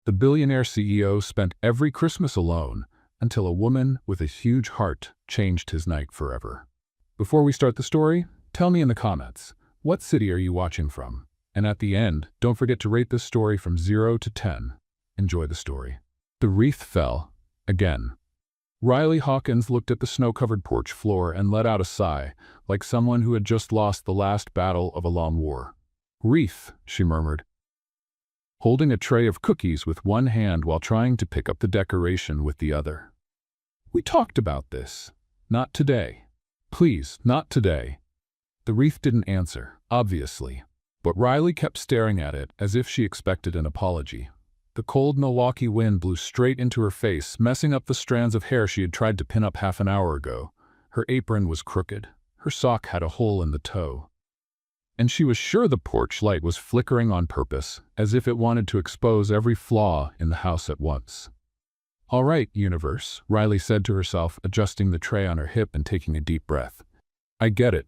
The billionaire CEO spent every Christmas alone until a woman with a huge heart changed his night forever. Before we start the story, tell me in the comments, what city are you watching from? And at the end, don't forget to rate this story from 0 to 10. Enjoy the story. The wreath fell. Again. Riley Hawkins looked at the snow-covered porch floor and let out a sigh, like someone who had just lost the last battle of a long war. "Wreath," she murmured, holding a tray of cookies with one hand while trying to pick up the decoration with the other. "We talked about this. Not today. Please, not today." The wreath didn't answer, obviously, but Riley kept staring at it as if she expected an apology. The cold Milwaukee wind blew straight into her face, messing up the strands of hair she had tried to pin up half an hour ago. Her apron was crooked. Her sock had a hole in the toe. And she was sure the porch light was flickering on purpose, as if it wanted to expose every flaw in the house at once. "All right, universe," Riley said to herself, adjusting the tray on her hip and taking a deep breath. "I get it.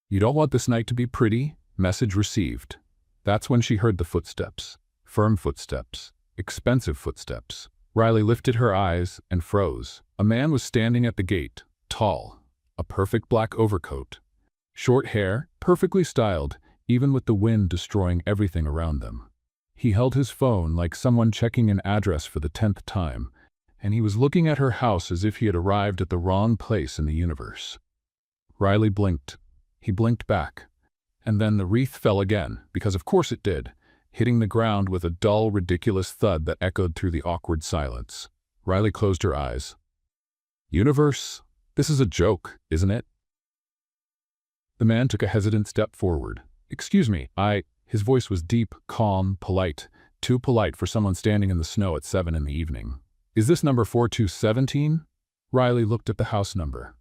You don't want this night to be pretty. Message received." That's when she heard the footsteps. Firm footsteps. Expensive footsteps. Riley lifted her eyes and froze. A man was standing at the gate, tall, a perfect black overcoat. Short hair, perfectly styled, even with the wind destroying everything around them. He held his phone like someone checking an address for the 10th time, and he was looking at her house as if he had arrived at the wrong place in the universe. Riley blinked. He blinked back. And then the wreath fell again, because of course it did, hitting the ground with a dull, ridiculous thud that echoed through the awkward silence. Riley closed her eyes. "Universe, this is a joke, isn't it?" The man took a hesitant step forward. "Excuse me, His voice was deep, calm, polite, too polite for someone standing in the snow at 7 in the evening. "Is this number 4217? Riley looked at the house number.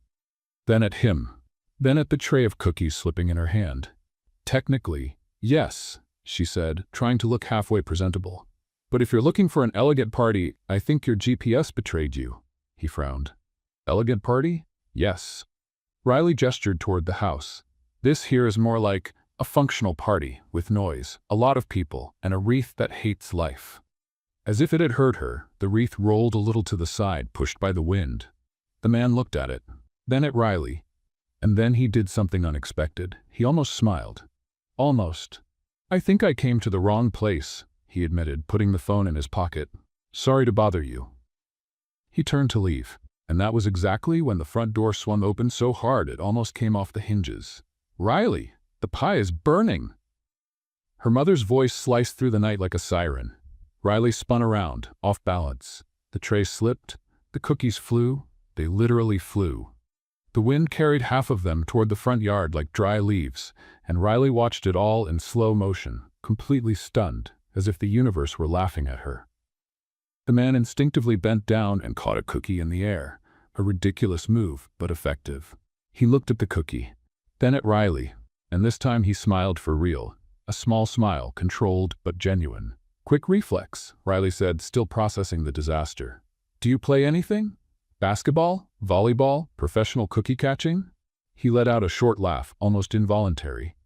Then at him. Then at the tray of cookies slipping in her hand. "Technically, yes," she said, trying to look halfway presentable. "But if you're looking for an elegant party, I think your GPS betrayed you." He frowned. "Elegant party? Yes." Riley gestured toward the house. "This here is more like a functional party, with noise, a lot of people, and a wreath that hates life." As if it had hurt her, the wreath rolled a little to the side, pushed by the wind. The man looked at it, then at Riley. And then he did something unexpected. He almost smiled. "Almost. I think I came to the wrong place," he admitted, putting the phone in his pocket. "Sorry to bother you." He turned to leave, and that was exactly when the front door swung open so hard it almost came off the hinges. "Riley, the pie is burning!" Her mother's voice sliced through the night like a siren. Riley spun around, off balance. The tray slipped. The cookies flew. They literally flew. The wind carried half of them toward the front yard like dry leaves, and Riley watched it all in slow motion, completely stunned, as if the universe were laughing at her. The man instinctively bent down and caught a cookie in the air, a ridiculous move, but effective. He looked at the cookie, then at Riley, and this time he smiled for real, a small smile, controlled but genuine. "Quick reflex," Riley said, still processing the disaster. "Do you play anything? Basketball? Volleyball? Professional cookie catching?" He let out a short laugh, almost involuntary.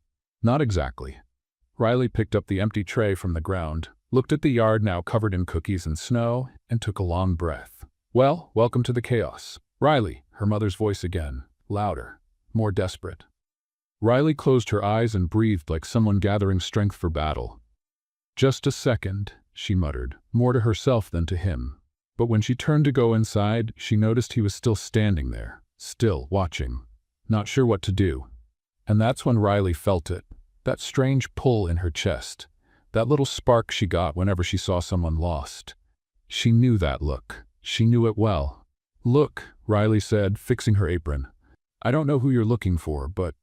"Not exactly." Riley picked up the empty tray from the ground, looked at the yard now covered in cookies and snow, and took a long breath. "Well, welcome to the chaos." "Riley," her mother's voice again, louder, more desperate. Riley closed her eyes and breathed like someone gathering strength for battle. "Just a second," she muttered, more to herself than to him. But when she turned to go inside, she noticed he was still standing there, still watching, not sure what to do. And that's when Riley felt it, that strange pull in her chest, that little spark she got whenever she saw someone lost. She knew that look. She knew it well. "Look," Riley said, fixing her apron. "I don't know who you're looking for, but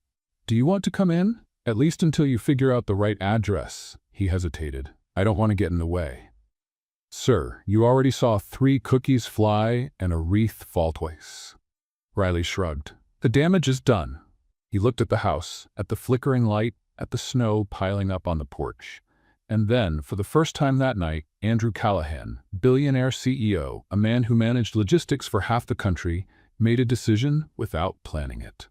do you want to come in? At least until you figure out the right address." He hesitated. "I don't want to get in the way." "Sir, you already saw 3 cookies fly and a wreath fall twice." Riley shrugged. "The damage is done." He looked at the house, at the flickering light, at the snow piling up on the porch. And then, for the first time that night, Andrew Callahan, billionaire CEO, a man who managed logistics for half the country, made a decision without planning it.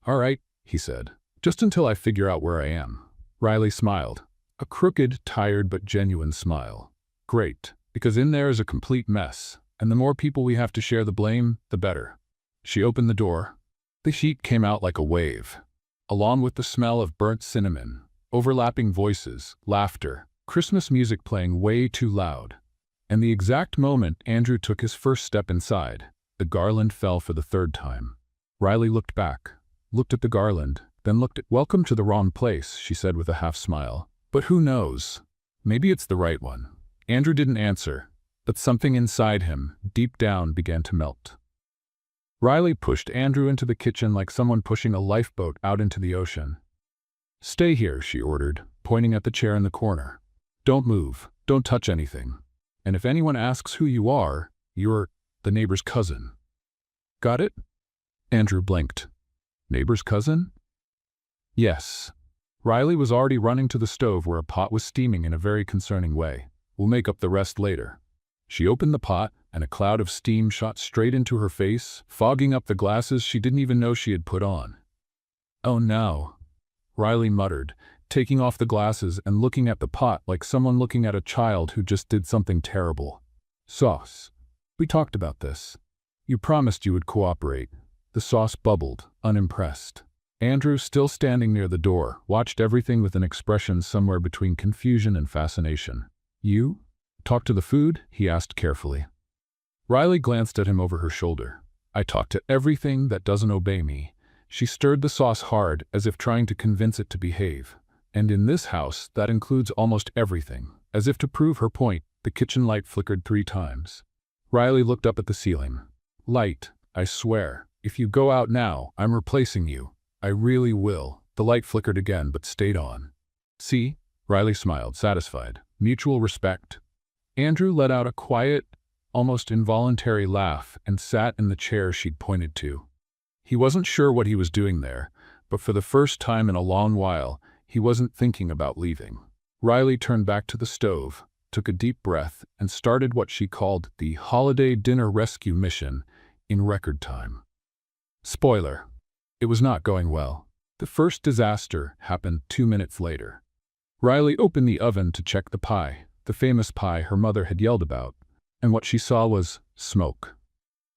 "All right," he said, "just until I figure out where I am." Riley smiled. A crooked, tired but genuine smile. "Great. Because in there is a complete mess, and the more people we have to share the blame, the better. She opened the door. The heat came out like a wave, along with the smell of burnt cinnamon, overlapping voices, laughter, Christmas music playing way too loud. And the exact moment Andrew took his first step inside, the garland fell for the third time. Riley looked back, looked at the garland, then looked at— "Welcome to the wrong place," she said with a half smile. "But who knows? Maybe it's the right one." Andrew didn't answer, but something inside him, deep down, began to melt. Riley pushed Andrew into the kitchen like someone pushing a lifeboat out into the ocean. "Stay here," she ordered, pointing at the chair in the corner. "Don't move, don't touch anything. And if anyone asks who you are, you're the neighbor's cousin. Got it?" Andrew blinked. "Neighbor's cousin?" "Yes." Riley was already running to the stove where a pot was steaming in a very concerning way. "We'll make up the rest later." She opened the pot, and a cloud of steam shot straight into her face, fogging up the glasses she didn't even know she had put on. "Oh no," Riley muttered, taking off the glasses and looking at the pot like someone looking at a child who just did something terrible. "Sauce. We talked about this. You promised you would cooperate." The sauce bubbled, unimpressed. Andrew, still standing near the door, watched everything with an expression somewhere between confusion and fascination. "You talk to the food?" he asked carefully. Riley glanced at him over her shoulder. "I talk to everything that doesn't obey me." She stirred the sauce hard, as if trying to convince it to behave. "And in this house, that includes almost everything." As if to prove her point, the kitchen light flickered 3 times. Riley looked up at the ceiling. "Light, I swear. If you go out now, I'm replacing you. I really will." The light flickered again, but stayed on. "See?" Riley smiled, satisfied. "Mutual respect." Andrew let out a quiet, almost involuntary laugh and sat in the chair she'd pointed to. He wasn't sure what he was doing there, but for the first time in a long while, he wasn't thinking about leaving. Riley turned back to the stove, took a deep breath, and started what she called the holiday dinner rescue mission in record time. Spoiler: it was not going well. The first disaster happened 2 minutes later. Riley opened the oven to check the pie, the famous pie her mother had yelled about, and what she saw was smoke.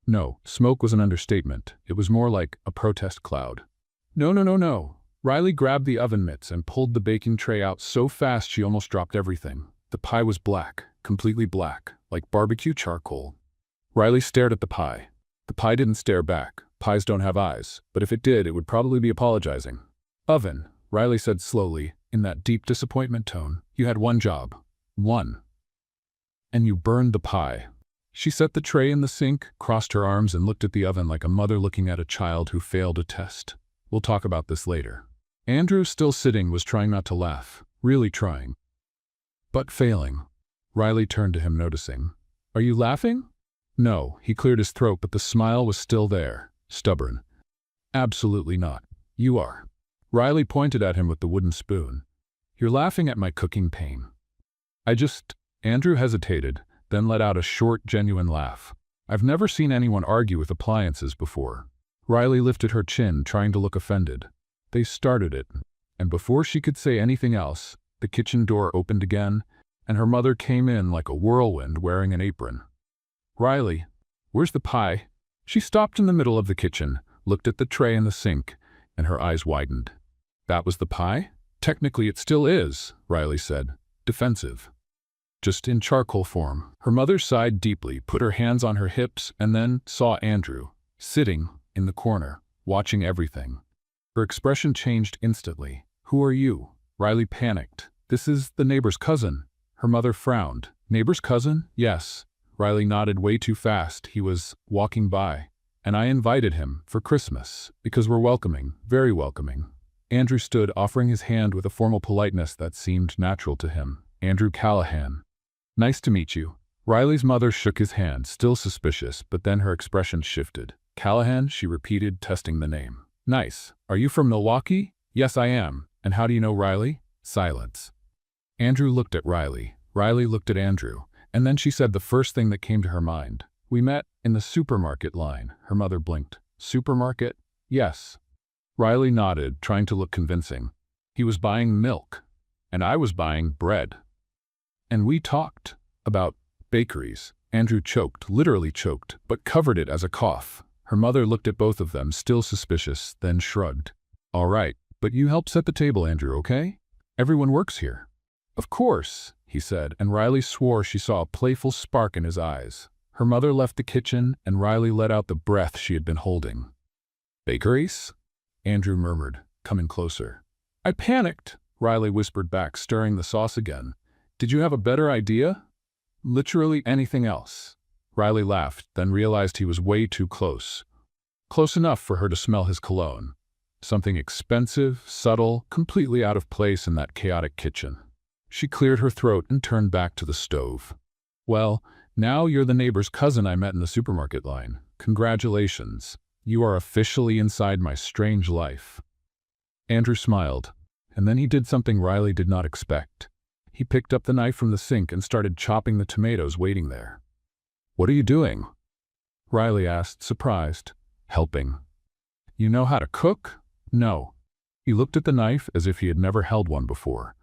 No, smoke was an understatement. It was more like a protest cloud. "No, no, no, no." Riley grabbed the oven mitts and pulled the baking tray out so fast she almost dropped everything. The pie was black, completely black, like barbecue charcoal. Riley stared at the pie. The pie didn't stare back. Pies don't have eyes, but if it did, it would probably be apologizing. "Oven," Riley said slowly, in that deep disappointment tone. "You had one job. One. And you burned the pie." She set the tray in the sink, crossed her arms, and looked at the oven like a mother looking at a child who failed a test. "We'll talk about this later." Andrew, still sitting, was trying not to laugh. Really trying. But failing. Riley turned to him, noticing. "Are you laughing?" "No." He cleared his throat, but the smile was still there. Stubborn. "Absolutely not. You are." Riley pointed at him with the wooden spoon. "You're laughing at my cooking pain." Andrew hesitated, then let out a short, genuine laugh. "I've never seen anyone argue with appliances before." Riley lifted her chin, trying to look offended. "They started it." And before she could say anything else, the kitchen door opened again, and her mother came in like a whirlwind wearing an apron. "Riley, where's the pie?" She stopped in the middle of the kitchen, looked at the tray in the sink, and her eyes widened. "That was the pie?" "Technically it still is," Riley said, defensive. "Just in charcoal form." Her mother sighed deeply, put her hands on her hips, and then saw Andrew, sitting in the corner, watching everything. Her expression changed instantly. "Who are you?" Riley panicked. "This is the neighbor's cousin." Her mother frowned. "Neighbor's cousin?" "Yes." Riley nodded way too fast. "He was walking by, and I invited him for Christmas, because we're welcoming, very welcoming." Andrew stood, offering his hand with a formal politeness that seemed natural to him. "Andrew Callahan. Nice to meet you." Riley's mother shook his hand, still suspicious, but then her expression shifted. "Callahan," she repeated, testing the name. "Nice. Are you from Milwaukee?" "Yes, I am." "And how do you know Riley?" Silence. Andrew looked at Riley. Riley looked at Andrew. And then she said the first thing that came to her mind. "We met in the supermarket line." Her mother blinked. "Supermarket?" "Yes." Riley nodded, trying to look convincing. "He was buying milk, and I was buying bread. And we talked about Bakeries. Andrew choked, literally choked, but covered it as a cough. Her mother looked at both of them, still suspicious, then shrugged. All right, but you help set the table, Andrew, okay? Everyone works here. Of course, he said, and Riley swore she saw a playful spark in his eyes. Her mother left the kitchen, and Riley let out the breath she had been holding. Bakeries? Andrew murmured, coming closer. I panicked, Riley whispered back, stirring the sauce again. Did you have a better idea? Literally anything else. Riley laughed, then realized he was way too close. Close enough for her to smell his cologne. Something expensive, subtle, completely out of place in that chaotic kitchen. She cleared her throat and turned back to the stove. Well, now you're the neighbor's cousin I met in the supermarket line. Congratulations. You are officially inside my strange life. Andrew smiled, and then he did something Riley did not expect. He picked up the knife from the sink and started chopping the tomatoes waiting there. What are you doing? Riley asked, surprised. Helping. You know how to cook? No. He looked at the knife as if he had never held one before.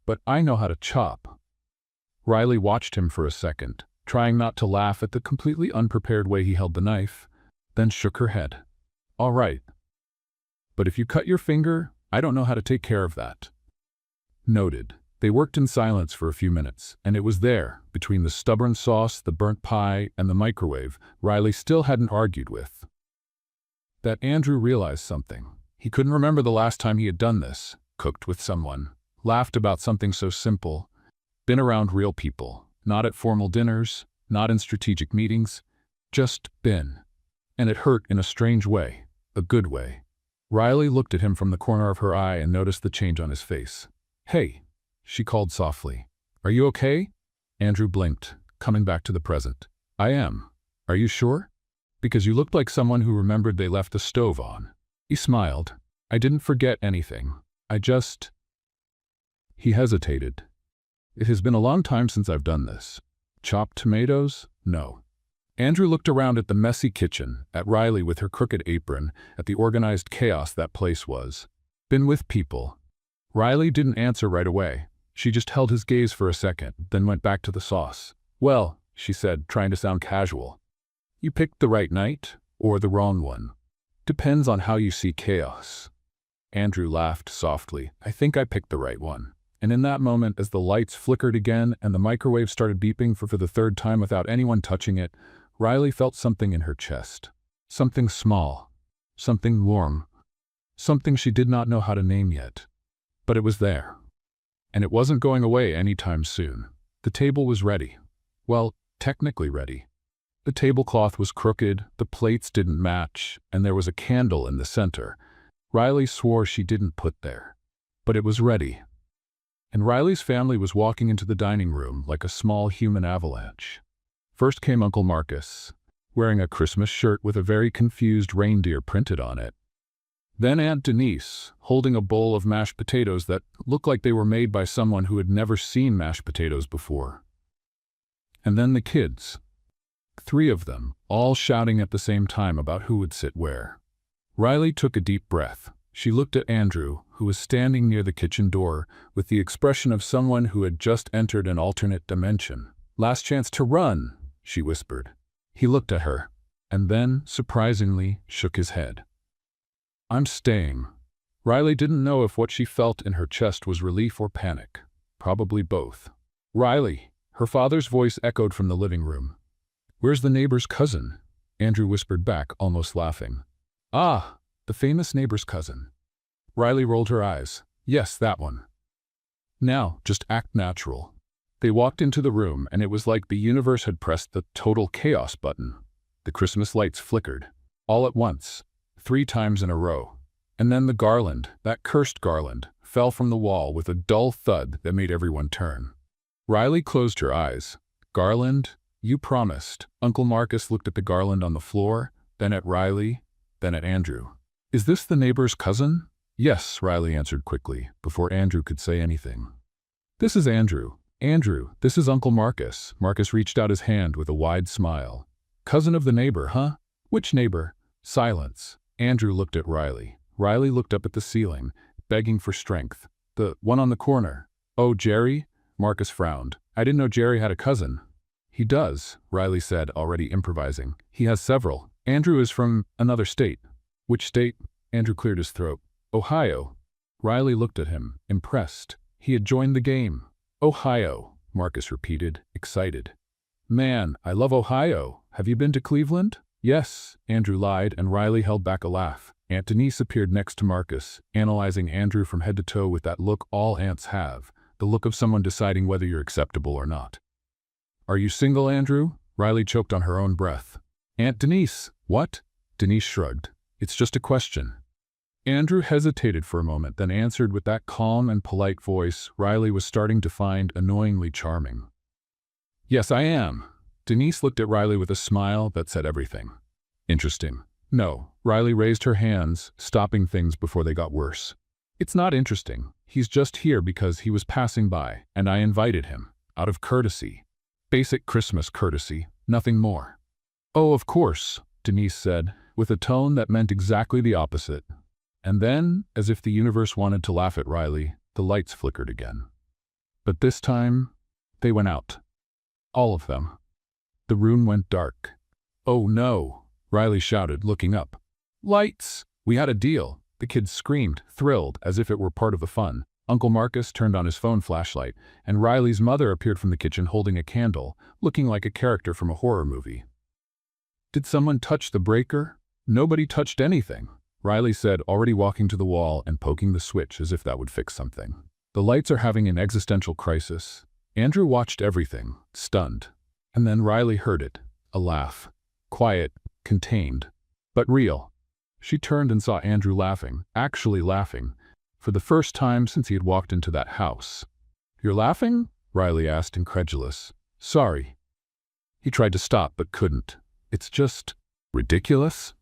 But I know how to chop. Riley watched him for a second, trying not to laugh at the completely unprepared way he held the knife, then shook her head. All right. But if you cut your finger, I don't know how to take care of that. Noted. They worked in silence for a few minutes, and it was there, between the stubborn sauce, the burnt pie, and the microwave, Riley still hadn't argued with, that Andrew realized something. He couldn't remember the last time he had done this, cooked with someone, laughed about something so simple, been around real people, not at formal dinners, not in strategic meetings, just been. And it hurt in a strange way, a good way. Riley looked at him from the corner of her eye and noticed the change on his face. Hey, she called softly. Are you okay? Andrew blinked, coming back to the present. I am. Are you sure? Because you looked like someone who remembered they left the stove on. He smiled. I didn't forget anything. I just... He hesitated. It has been a long time since I've done this. Chopped tomatoes? No. Andrew looked around at the messy kitchen, at Riley with her crooked apron, at the organized chaos that place was. Been with people. Riley didn't answer right away. She just held his gaze for a second, then went back to the sauce. Well, she said, trying to sound casual. You picked the right night, or the wrong one. Depends on how you see chaos. Andrew laughed softly. I think I picked the right one. And in that moment, as the lights flickered again and the microwave started beeping for the third time without anyone touching it, Riley felt something in her chest. Something small. Something warm. Something she did not know how to name yet. But it was there. And it wasn't going away anytime soon. The table was ready. Well, technically ready. The tablecloth was crooked, the plates didn't match, and there was a candle in the center. Riley swore she didn't put there. But it was ready. And Riley's family was walking into the dining room like a small human avalanche. First came Uncle Marcus, wearing a Christmas shirt with a very confused reindeer printed on it. Then Aunt Denise, holding a bowl of mashed potatoes that looked like they were made by someone who had never seen mashed potatoes before. And then the kids. 3 of them, all shouting at the same time about who would sit where. Riley took a deep breath. She looked at Andrew, who was standing near the kitchen door, with the expression of someone who had just entered an alternate dimension. Last chance to run, she whispered. He looked at her, and then, surprisingly, shook his head. I'm staying. Riley didn't know if what she felt in her chest was relief or panic. Probably both. Riley, her father's voice echoed from the living room. Where's the neighbor's cousin? Andrew whispered back, almost laughing. Ah, the famous neighbor's cousin. Riley rolled her eyes. Yes, that one. Now, just act natural. They walked into the room, and it was like the universe had pressed the total chaos button. The Christmas lights flickered. All at once. 3 times in a row. And then the garland, that cursed garland, fell from the wall with a dull thud that made everyone turn. Riley closed her eyes. Garland? You promised. Uncle Marcus looked at the garland on the floor, then at Riley, then at Andrew. Is this the neighbor's cousin? Yes, Riley answered quickly, before Andrew could say anything. This is Andrew. Andrew, this is Uncle Marcus. Marcus reached out his hand with a wide smile. Cousin of the neighbor, huh? Which neighbor? Silence. Andrew looked at Riley. Riley looked up at the ceiling, begging for strength. The one on the corner. Oh, Jerry? Marcus frowned. I didn't know Jerry had a cousin. He does, Riley said, already improvising. He has several. Andrew is from another state. Which state? Andrew cleared his throat. Ohio. Riley looked at him, impressed. He had joined the game. Ohio, Marcus repeated, excited. Man, I love Ohio. Have you been to Cleveland? Yes, Andrew lied, and Riley held back a laugh. Aunt Denise appeared next to Marcus, analyzing Andrew from head to toe with that look all aunts have, the look of someone deciding whether you're acceptable or not. Are you single, Andrew? Riley choked on her own breath. Aunt Denise, what? Denise shrugged. It's just a question. Andrew hesitated for a moment, then answered with that calm and polite voice Riley was starting to find annoyingly charming. Yes, I am. Denise looked at Riley with a smile that said everything. Interesting. No, Riley raised her hands, stopping things before they got worse. It's not interesting. He's just here because he was passing by, and I invited him, out of courtesy. Basic Christmas courtesy, nothing more. Oh, of course, Denise said, with a tone that meant exactly the opposite. And then, as if the universe wanted to laugh at Riley, the lights flickered again. But this time, they went out. All of them. The room went dark. Oh no, Riley shouted, looking up. Lights! We had a deal. The kids screamed, thrilled, as if it were part of the fun. Uncle Marcus turned on his phone flashlight, and Riley's mother appeared from the kitchen holding a candle, looking like a character from a horror movie. Did someone touch the breaker? Nobody touched anything, Riley said, already walking to the wall and poking the switch as if that would fix something. The lights are having an existential crisis. Andrew watched everything, stunned. And then Riley heard it, a laugh. Quiet, contained, but real. She turned and saw Andrew laughing, actually laughing, for the first time since he had walked into that house. You're laughing? Riley asked, incredulous. Sorry. He tried to stop but couldn't. It's just ridiculous?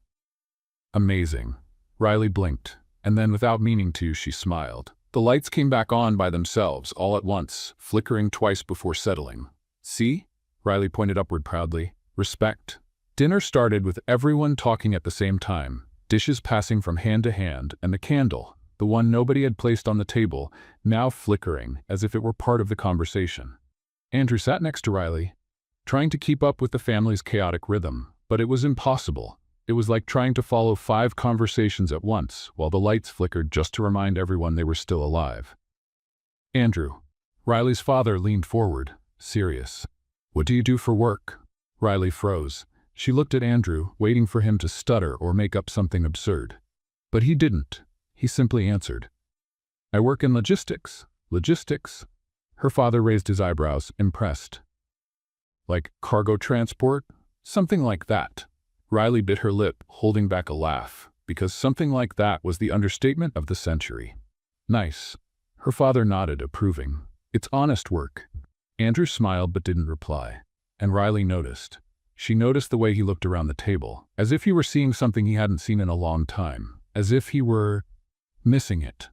Amazing. Riley blinked, and then without meaning to, she smiled. The lights came back on by themselves, all at once, flickering twice before settling. See? Riley pointed upward proudly. Respect. Dinner started with everyone talking at the same time, dishes passing from hand to hand, and the candle, the one nobody had placed on the table, now flickering as if it were part of the conversation. Andrew sat next to Riley, trying to keep up with the family's chaotic rhythm, but it was impossible. It was like trying to follow 5 conversations at once, while the lights flickered just to remind everyone they were still alive. Andrew. Riley's father leaned forward, serious. What do you do for work? Riley froze. She looked at Andrew, waiting for him to stutter or make up something absurd. But he didn't. He simply answered. I work in logistics. Logistics? Her father raised his eyebrows, impressed. Like cargo transport? Something like that. Riley bit her lip, holding back a laugh, because something like that was the understatement of the century. Nice. Her father nodded, approving. It's honest work. Andrew smiled but didn't reply, and Riley noticed. She noticed the way he looked around the table, as if he were seeing something he hadn't seen in a long time, as if he were missing it.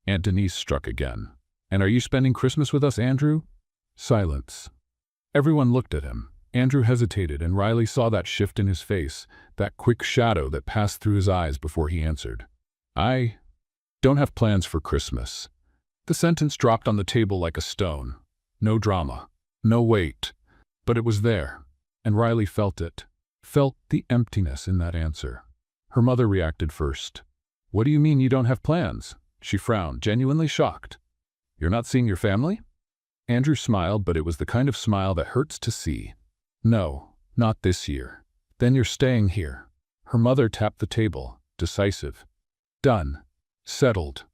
Aunt Denise struck again. And are you spending Christmas with us, Andrew? Silence. Everyone looked at him. Andrew hesitated, and Riley saw that shift in his face, that quick shadow that passed through his eyes before he answered. I don't have plans for Christmas. The sentence dropped on the table like a stone. No drama. No weight. But it was there, and Riley felt it. Felt the emptiness in that answer. Her mother reacted first. What do you mean you don't have plans? She frowned, genuinely shocked. You're not seeing your family? Andrew smiled, but it was the kind of smile that hurts to see. No, not this year. Then you're staying here. Her mother tapped the table, decisive. Done. Settled.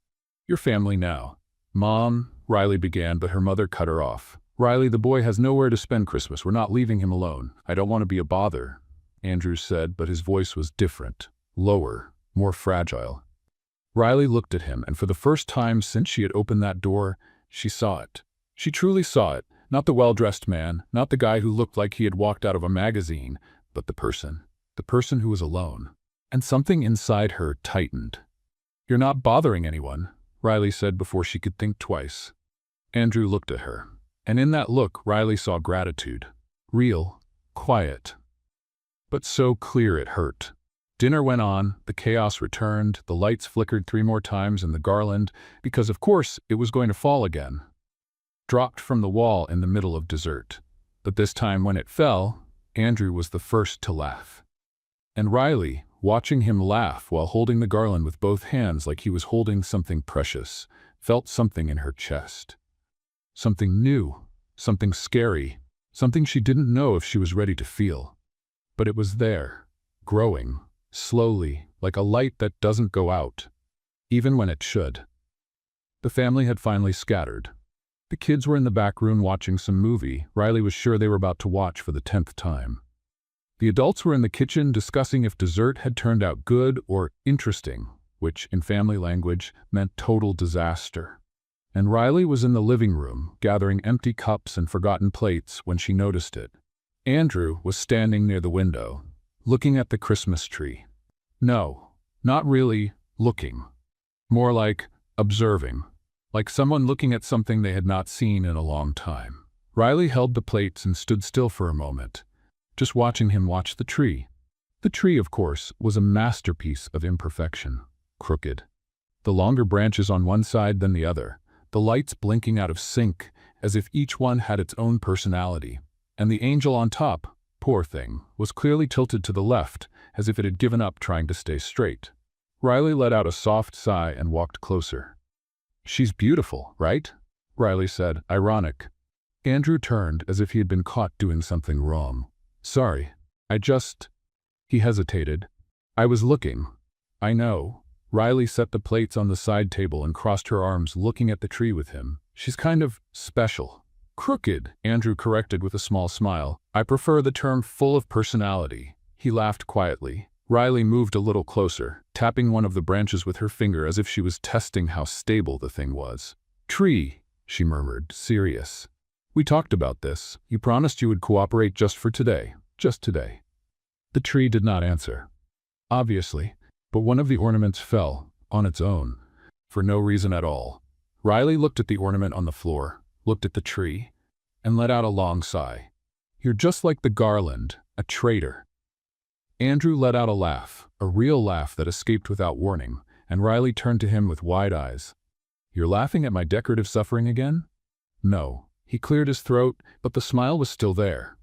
Your family now. Mom, Riley began, but her mother cut her off. Riley, the boy has nowhere to spend Christmas. We're not leaving him alone. I don't want to be a bother, Andrew said, but his voice was different, lower, more fragile. Riley looked at him, and for the first time since she had opened that door, she saw it. She truly saw it. Not the well-dressed man, not the guy who looked like he had walked out of a magazine, but the person who was alone. And something inside her tightened. You're not bothering anyone, Riley said before she could think twice. Andrew looked at her, and in that look Riley saw gratitude. Real, quiet, but so clear it hurt. Dinner went on, the chaos returned, the lights flickered 3 more times and the garland, because of course it was going to fall again, dropped from the wall in the middle of dessert. But this time when it fell, Andrew was the first to laugh. And Riley, watching him laugh while holding the garland with both hands like he was holding something precious, felt something in her chest. Something new, something scary, something she didn't know if she was ready to feel. But it was there, growing, slowly, like a light that doesn't go out, even when it should. The family had finally scattered. The kids were in the back room watching some movie Riley was sure they were about to watch for the 10th time. The adults were in the kitchen discussing if dessert had turned out good or interesting, which, in family language, meant total disaster. And Riley was in the living room, gathering empty cups and forgotten plates when she noticed it. Andrew was standing near the window, looking at the Christmas tree. No, not really looking. More like observing. Like someone looking at something they had not seen in a long time. Riley held the plates and stood still for a moment, just watching him watch the tree. The tree, of course, was a masterpiece of imperfection, crooked. The longer branches on one side than the other, the lights blinking out of sync as if each one had its own personality. And the angel on top, poor thing, was clearly tilted to the left, as if it had given up trying to stay straight. Riley let out a soft sigh and walked closer. "She's beautiful, right?" Riley said, ironic. Andrew turned as if he had been caught doing something wrong. "Sorry, He hesitated. "I was looking." "I know." Riley set the plates on the side table and crossed her arms, looking at the tree with him. "She's kind of special." "Crooked," Andrew corrected with a small smile. "I prefer the term full of personality." He laughed quietly. Riley moved a little closer, tapping one of the branches with her finger as if she was testing how stable the thing was. "Tree," she murmured, serious. "We talked about this. You promised you would cooperate just for today. Just today." The tree did not answer. Obviously, but one of the ornaments fell, on its own, for no reason at all. Riley looked at the ornament on the floor, looked at the tree, and let out a long sigh. "You're just like the garland, a traitor." Andrew let out a laugh, a real laugh that escaped without warning, and Riley turned to him with wide eyes. "You're laughing at my decorative suffering again?" "No." He cleared his throat, but the smile was still there.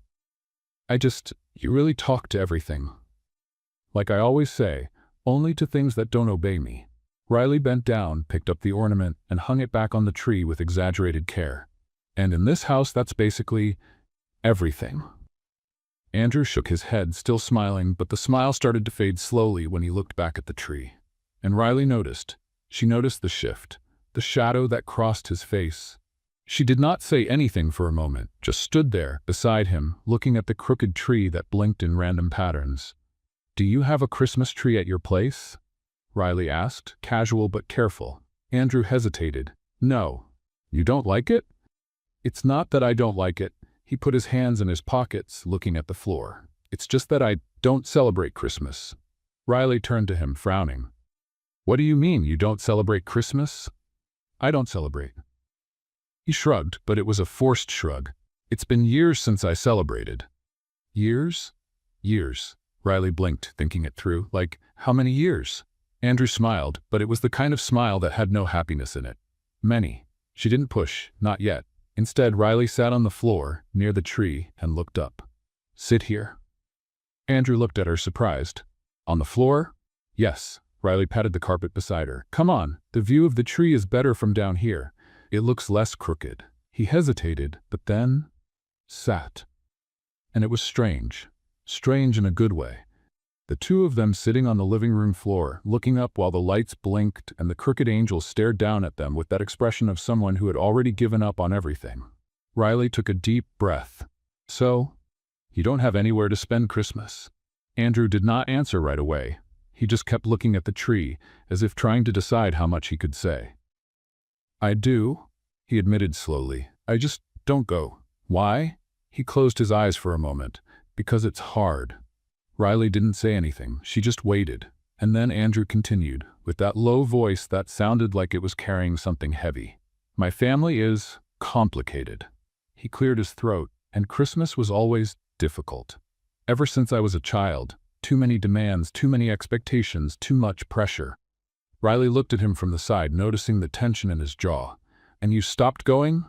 You really talk to everything. Like I always say, only to things that don't obey me." Riley bent down, picked up the ornament, and hung it back on the tree with exaggerated care. "And in this house, that's basically everything." Andrew shook his head, still smiling, but the smile started to fade slowly when he looked back at the tree. And Riley noticed. She noticed the shift, the shadow that crossed his face. She did not say anything for a moment, just stood there, beside him, looking at the crooked tree that blinked in random patterns. "Do you have a Christmas tree at your place?" Riley asked, casual but careful. Andrew hesitated. "No." "You don't like it?" "It's not that I don't like it." He put his hands in his pockets, looking at the floor. "It's just that I don't celebrate Christmas." Riley turned to him, frowning. "What do you mean, you don't celebrate Christmas?" "I don't celebrate." He shrugged, but it was a forced shrug. "It's been years since I celebrated." "Years?" "Years." Riley blinked, thinking it through. "Like, how many years?" Andrew smiled, but it was the kind of smile that had no happiness in it. "Many." She didn't push, not yet. Instead, Riley sat on the floor, near the tree, and looked up. "Sit here." Andrew looked at her, surprised. "On the floor?" "Yes." Riley patted the carpet beside her. "Come on, the view of the tree is better from down here. It looks less crooked." He hesitated, but then sat. And it was strange. Strange in a good way. The two of them sitting on the living room floor, looking up while the lights blinked and the crooked angel stared down at them with that expression of someone who had already given up on everything. Riley took a deep breath. "So, you don't have anywhere to spend Christmas?" Andrew did not answer right away. He just kept looking at the tree, as if trying to decide how much he could say. "I do," he admitted slowly. "I just don't go." "Why?" He closed his eyes for a moment. "Because it's hard." Riley didn't say anything. She just waited. And then Andrew continued, with that low voice that sounded like it was carrying something heavy. "My family is complicated." He cleared his throat, and Christmas was always difficult. Ever since I was a child, too many demands, too many expectations, too much pressure. Riley looked at him from the side, noticing the tension in his jaw. "And you stopped going?"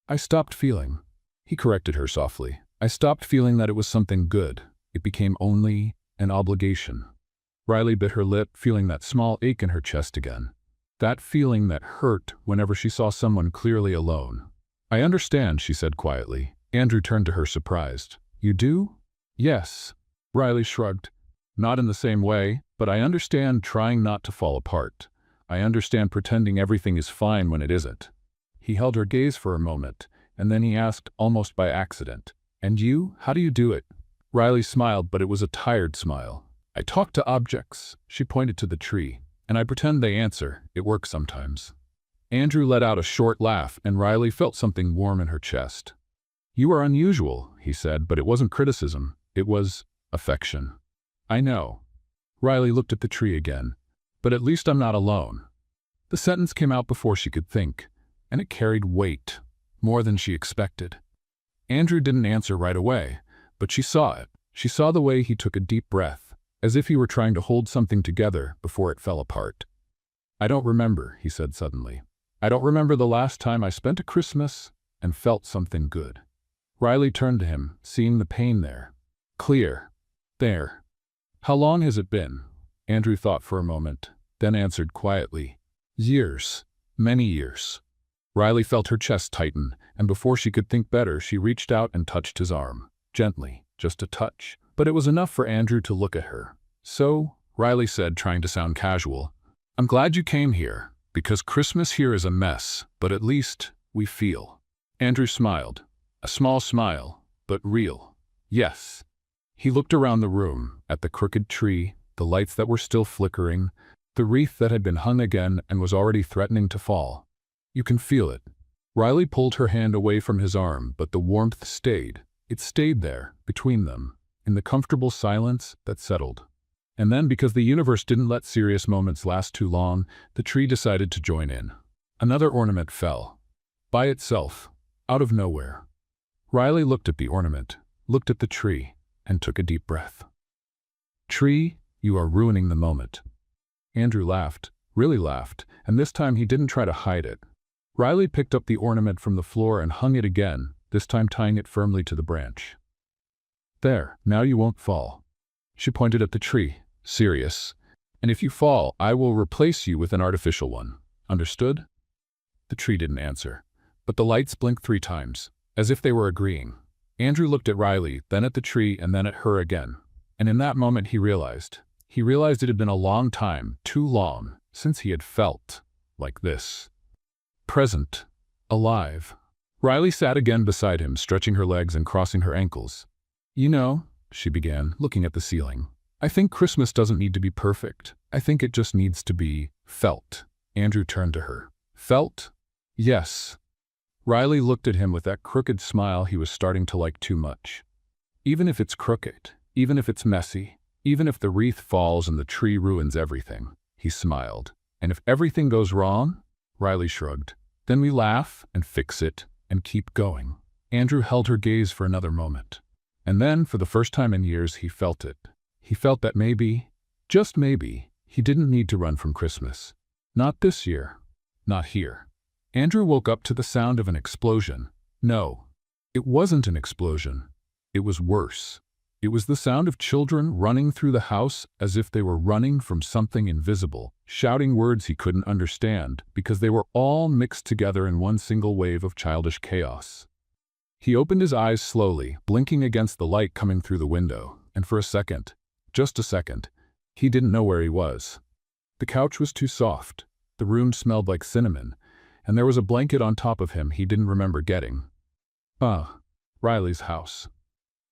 "I stopped feeling." He corrected her softly. I stopped feeling that it was something good. It became only an obligation. Riley bit her lip, feeling that small ache in her chest again. That feeling that hurt whenever she saw someone clearly alone. I understand, she said quietly. Andrew turned to her surprised. You do? Yes. Riley shrugged. Not in the same way, but I understand trying not to fall apart. I understand pretending everything is fine when it isn't. He held her gaze for a moment, and then he asked, almost by accident, And you? How do you do it? Riley smiled, but it was a tired smile. I talk to objects. She pointed to the tree. And I pretend they answer. It works sometimes. Andrew let out a short laugh, and Riley felt something warm in her chest. You are unusual, he said, but it wasn't criticism. It was affection. I know. Riley looked at the tree again. But at least I'm not alone. The sentence came out before she could think, and it carried weight, more than she expected. Andrew didn't answer right away, but she saw it. She saw the way he took a deep breath, as if he were trying to hold something together before it fell apart. I don't remember, he said suddenly. I don't remember the last time I spent a Christmas and felt something good. Riley turned to him, seeing the pain there. Clear. There. How long has it been? Andrew thought for a moment, then answered quietly. Years. Many years. Riley felt her chest tighten, and before she could think better, she reached out and touched his arm. Gently, just a touch. But it was enough for Andrew to look at her. So, Riley said, trying to sound casual, I'm glad you came here, because Christmas here is a mess, but at least we feel. Andrew smiled. A small smile, but real. Yes. He looked around the room, at the crooked tree, the lights that were still flickering, the wreath that had been hung again and was already threatening to fall. You can feel it. Riley pulled her hand away from his arm, but the warmth stayed. It stayed there, between them, in the comfortable silence that settled. And then, because the universe didn't let serious moments last too long, the tree decided to join in. Another ornament fell. By itself, out of nowhere. Riley looked at the ornament, looked at the tree, and took a deep breath. Tree, you are ruining the moment. Andrew laughed, really laughed, and this time he didn't try to hide it. Riley picked up the ornament from the floor and hung it again, this time tying it firmly to the branch. There, now you won't fall. She pointed at the tree, serious. And if you fall, I will replace you with an artificial one. Understood? The tree didn't answer, but the lights blinked 3 times, as if they were agreeing. Andrew looked at Riley, then at the tree, and then at her again. And in that moment he realized it had been a long time, too long, since he had felt like this. Present. Alive. Riley sat again beside him, stretching her legs and crossing her ankles. You know, she began, looking at the ceiling, I think Christmas doesn't need to be perfect. I think it just needs to be felt. Andrew turned to her. Felt? Yes. Riley looked at him with that crooked smile he was starting to like too much. Even if it's crooked, even if it's messy, even if the wreath falls and the tree ruins everything, he smiled. And if everything goes wrong? Riley shrugged. Then we laugh and fix it and keep going. Andrew held her gaze for another moment. And then, for the first time in years, he felt it. He felt that maybe, just maybe, he didn't need to run from Christmas. Not this year. Not here. Andrew woke up to the sound of an explosion. No, it wasn't an explosion. It was worse. It was the sound of children running through the house as if they were running from something invisible, shouting words he couldn't understand because they were all mixed together in one single wave of childish chaos. He opened his eyes slowly, blinking against the light coming through the window, and for a second, just a second, he didn't know where he was. The couch was too soft, the room smelled like cinnamon, and there was a blanket on top of him he didn't remember getting. Riley's house.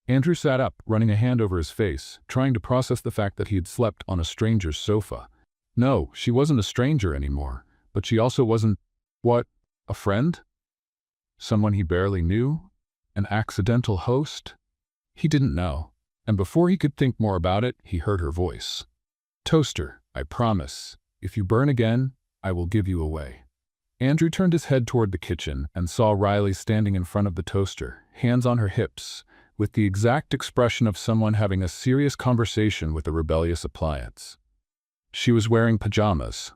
Andrew sat up, running a hand over his face, trying to process the fact that he had slept on a stranger's sofa. No, she wasn't a stranger anymore, but she also wasn't, what, a friend? Someone he barely knew? An accidental host? He didn't know, and before he could think more about it, he heard her voice. Toaster, I promise, if you burn again, I will give you away. Andrew turned his head toward the kitchen and saw Riley standing in front of the toaster, hands on her hips, with the exact expression of someone having a serious conversation with a rebellious appliance. She was wearing pajamas,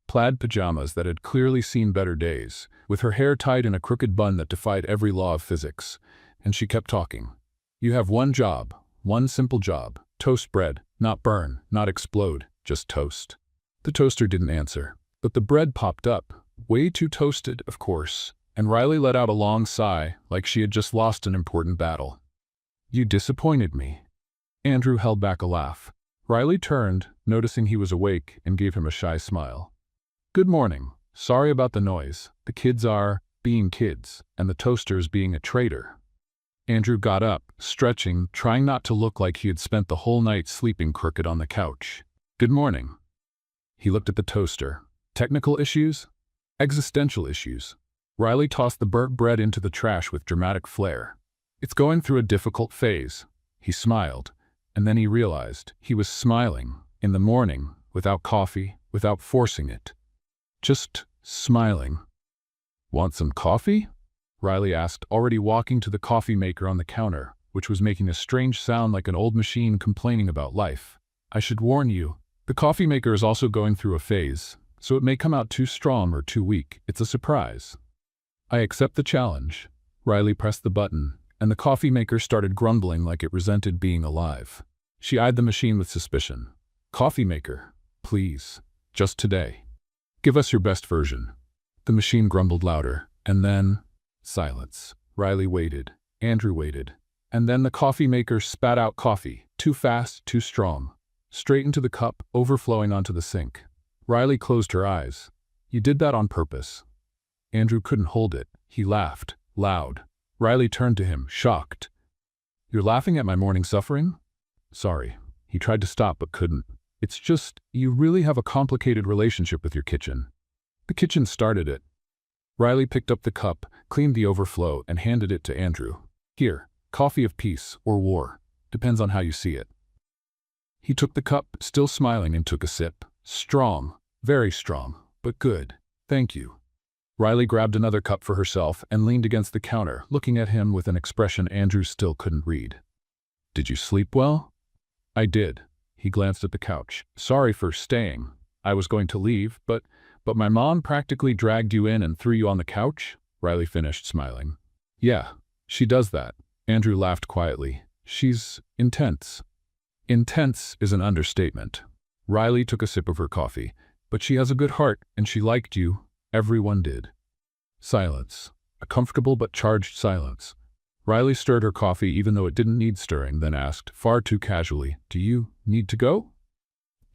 plaid pajamas that had clearly seen better days, with her hair tied in a crooked bun that defied every law of physics. And she kept talking. You have one job, one simple job. Toast bread, not burn, not explode, just toast. The toaster didn't answer, but the bread popped up, way too toasted, of course, and Riley let out a long sigh, like she had just lost an important battle. You disappointed me. Andrew held back a laugh. Riley turned, noticing he was awake, and gave him a shy smile. Good morning. Sorry about the noise. The kids are being kids, and the toaster's being a traitor. Andrew got up, stretching, trying not to look like he had spent the whole night sleeping crooked on the couch. Good morning. He looked at the toaster. Technical issues? Existential issues. Riley tossed the burnt bread into the trash with dramatic flair. It's going through a difficult phase. He smiled, and then he realized he was smiling in the morning, without coffee, without forcing it. Just smiling. Want some coffee? Riley asked, already walking to the coffee maker on the counter, which was making a strange sound like an old machine complaining about life. I should warn you, the coffee maker is also going through a phase, so it may come out too strong or too weak. It's a surprise. I accept the challenge. Riley pressed the button, and the coffee maker started grumbling like it resented being alive. She eyed the machine with suspicion. Coffee maker, please, just today. Give us your best version. The machine grumbled louder, and then silence. Riley waited. Andrew waited. And then the coffee maker spat out coffee, too fast, too strong, straight into the cup, overflowing onto the sink. Riley closed her eyes. You did that on purpose. Andrew couldn't hold it. He laughed, loud. Riley turned to him, shocked. You're laughing at my morning suffering? Sorry. He tried to stop but couldn't. It's just, you really have a complicated relationship with your kitchen. The kitchen started it. Riley picked up the cup, cleaned the overflow, and handed it to Andrew. Here, coffee of peace or war. Depends on how you see it. He took the cup, still smiling, and took a sip. Strong, very strong, but good. Thank you. Riley grabbed another cup for herself and leaned against the counter, looking at him with an expression Andrew still couldn't read. Did you sleep well? I did. He glanced at the couch. Sorry for staying. I was going to leave, but my mom practically dragged you in and threw you on the couch? Riley finished, smiling. Yeah, she does that. Andrew laughed quietly. She's intense. Intense is an understatement. Riley took a sip of her coffee. But she has a good heart, and she liked you. Everyone did. Silence. A comfortable but charged silence. Riley stirred her coffee even though it didn't need stirring, then asked, far too casually, do you need to go?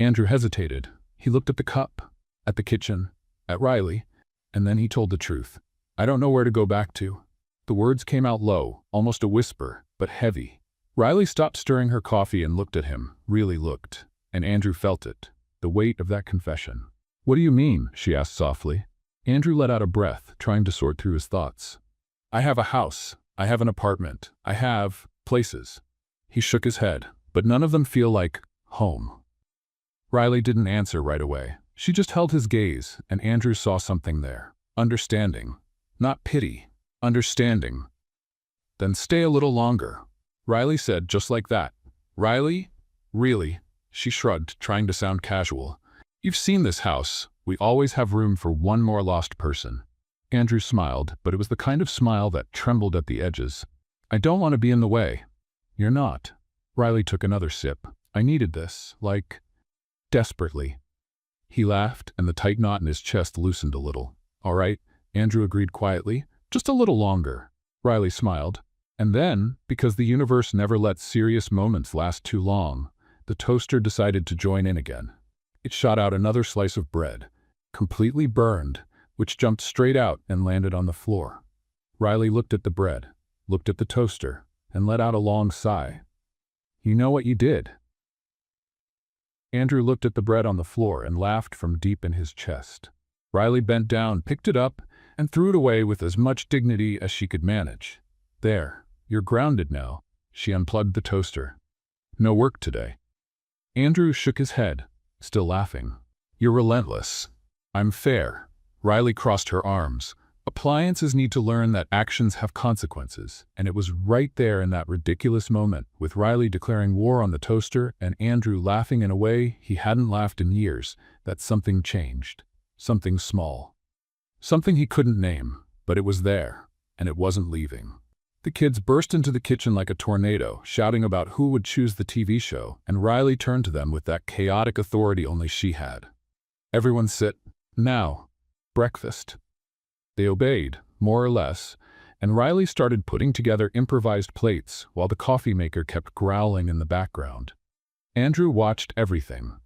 Andrew hesitated. He looked at the cup, at the kitchen, at Riley, and then he told the truth. I don't know where to go back to. The words came out low, almost a whisper, but heavy. Riley stopped stirring her coffee and looked at him, really looked, and Andrew felt it, the weight of that confession. What do you mean? She asked softly. Andrew let out a breath, trying to sort through his thoughts. I have a house. I have an apartment. I have places. He shook his head, but none of them feel like home. Riley didn't answer right away. She just held his gaze, and Andrew saw something there. Understanding. Not pity. Understanding. Then stay a little longer. Riley said just like that. Riley? Really? She shrugged, trying to sound casual. You've seen this house. We always have room for one more lost person. Andrew smiled, but it was the kind of smile that trembled at the edges. I don't want to be in the way. You're not. Riley took another sip. I needed this, like, desperately. He laughed, and the tight knot in his chest loosened a little. All right, Andrew agreed quietly. Just a little longer. Riley smiled. And then, because the universe never lets serious moments last too long, the toaster decided to join in again. It shot out another slice of bread, completely burned, which jumped straight out and landed on the floor. Riley looked at the bread, looked at the toaster, and let out a long sigh. You know what you did? Andrew looked at the bread on the floor and laughed from deep in his chest. Riley bent down, picked it up, and threw it away with as much dignity as she could manage. There, you're grounded now. She unplugged the toaster. No work today. Andrew shook his head, still laughing. You're relentless. I'm fair. Riley crossed her arms. Appliances need to learn that actions have consequences, and it was right there in that ridiculous moment, with Riley declaring war on the toaster and Andrew laughing in a way he hadn't laughed in years, that something changed. Something small. Something he couldn't name, But it was there, and it wasn't leaving. The kids burst into the kitchen like a tornado, shouting about who would choose the TV show, and Riley turned to them with that chaotic authority only she had. "Everyone sit. Now. Breakfast." They obeyed, more or less, and Riley started putting together improvised plates while the coffee maker kept growling in the background. Andrew watched everything.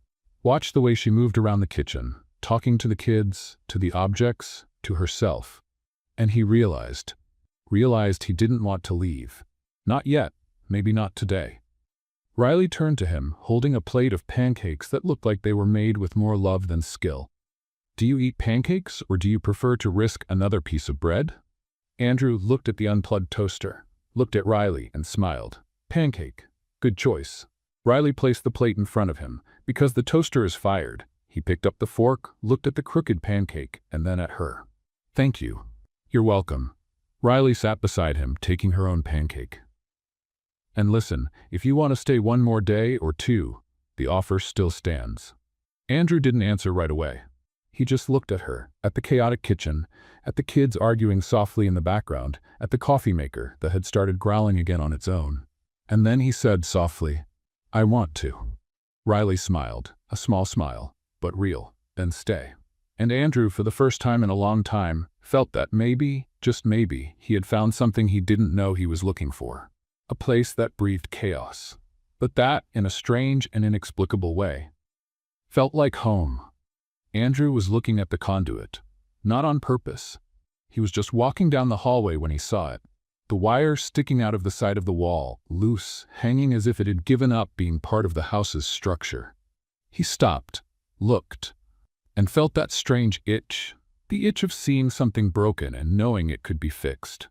Watched the way she moved around the kitchen, talking to the kids, to the objects, to herself. And he realized he didn't want to leave. Not yet, maybe not today. Riley turned to him, holding a plate of pancakes that looked like they were made with more love than skill. "Do you eat pancakes, or do you prefer to risk another piece of bread?" Andrew looked at the unplugged toaster, looked at Riley, and smiled. "Pancake. Good choice." Riley placed the plate in front of him. Because the toaster is fired, he picked up the fork, looked at the crooked pancake, and then at her. "Thank you." "You're welcome." Riley sat beside him, taking her own pancake. "And listen, if you want to stay one more day or two, the offer still stands." Andrew didn't answer right away. He just looked at her, at the chaotic kitchen, at the kids arguing softly in the background, at the coffee maker that had started growling again on its own. And then he said softly, "I want to." Riley smiled, a small smile, but real, then stay. And Andrew, for the first time in a long time, felt that maybe, just maybe, he had found something he didn't know he was looking for. A place that breathed chaos. But that, in a strange and inexplicable way, felt like home. Andrew was looking at the conduit, not on purpose. He was just walking down the hallway when he saw it. The wire sticking out of the side of the wall, loose, hanging as if it had given up being part of the house's structure. He stopped, looked, and felt that strange itch, the itch of seeing something broken and knowing it could be fixed.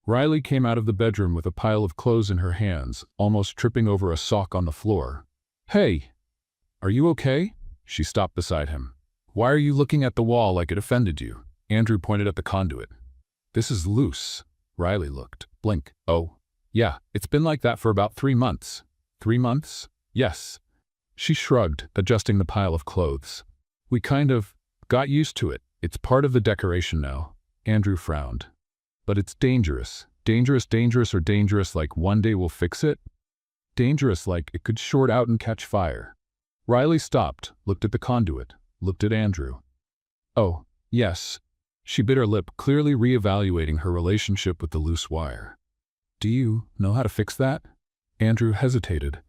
Riley came out of the bedroom with a pile of clothes in her hands, almost tripping over a sock on the floor. "Hey, are you okay?" She stopped beside him. "Why are you looking at the wall like it offended you?" Andrew pointed at the conduit. "This is loose." Riley looked. Blink. "Oh, yeah, it's been like that for about 3 months. 3 months? Yes." She shrugged, adjusting the pile of clothes. "We kind of got used to it. It's part of the decoration now." Andrew frowned. "But it's dangerous. Dangerous, or dangerous like one day we'll fix it? Dangerous like it could short out and catch fire." Riley stopped, looked at the conduit, looked at Andrew. "Oh, yes." She bit her lip, clearly reevaluating her relationship with the loose wire. "Do you know how to fix that?" Andrew hesitated.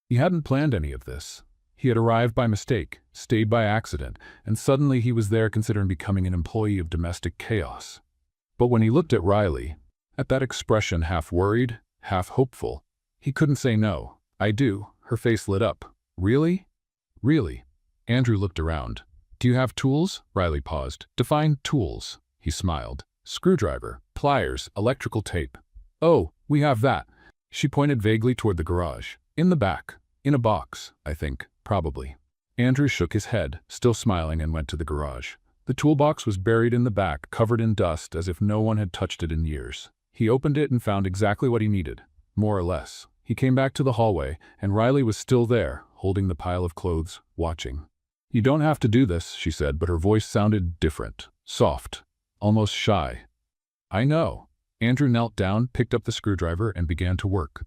He hadn't planned any of this. He had arrived by mistake, stayed by accident, and suddenly he was there considering becoming an employee of domestic chaos. But when he looked at Riley, at that expression half worried, half hopeful, he couldn't say no. "I do." Her face lit up. "Really? Really?" Andrew looked around. "Do you have tools?" Riley paused. "Define tools." He smiled. "Screwdriver, pliers, electrical tape." "Oh, we have that." She pointed vaguely toward the garage. "In the back. In a box, I think, probably." Andrew shook his head, still smiling, and went to the garage. The toolbox was buried in the back, covered in dust as if no one had touched it in years. He opened it and found exactly what he needed, more or less. He came back to the hallway, and Riley was still there, holding the pile of clothes, watching. "You don't have to do this," she said, but her voice sounded different, soft, almost shy. "I know." Andrew knelt down, picked up the screwdriver, and began to work.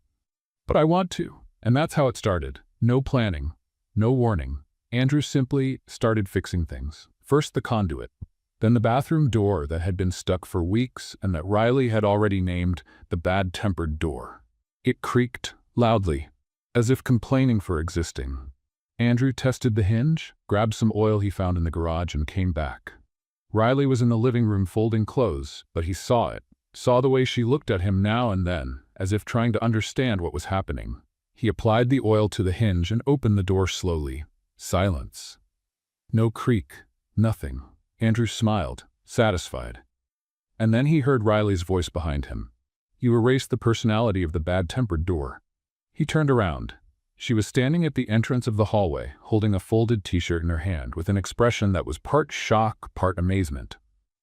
"But I want to." And that's how it started. No planning, no warning. Andrew simply started fixing things. First the conduit, then the bathroom door that had been stuck for weeks and that Riley had already named the bad-tempered door. It creaked loudly, as if complaining for existing. Andrew tested the hinge, grabbed some oil he found in the garage, and came back. Riley was in the living room folding clothes, but he saw it, saw the way she looked at him now and then, as if trying to understand what was happening. He applied the oil to the hinge and opened the door slowly. Silence. No creak. Nothing. Andrew smiled, satisfied. And then he heard Riley's voice behind him. "You erased the personality of the bad-tempered door." He turned around. She was standing at the entrance of the hallway, holding a folded t-shirt in her hand, with an expression that was part shock, part amazement.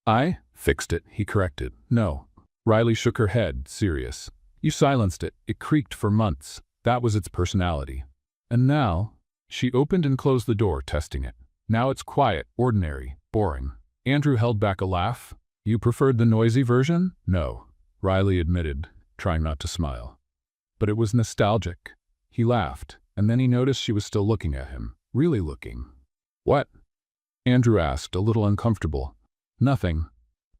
"I fixed it," he corrected. "No." Riley shook her head, serious. "You silenced it. It creaked for months. That was its personality. And now," she opened and closed the door, testing it. "Now it's quiet, ordinary, boring." Andrew held back a laugh. You preferred the noisy version? No, Riley admitted, trying not to smile. But it was nostalgic. He laughed, and then he noticed she was still looking at him, really looking. What? Andrew asked, a little uncomfortable. Nothing.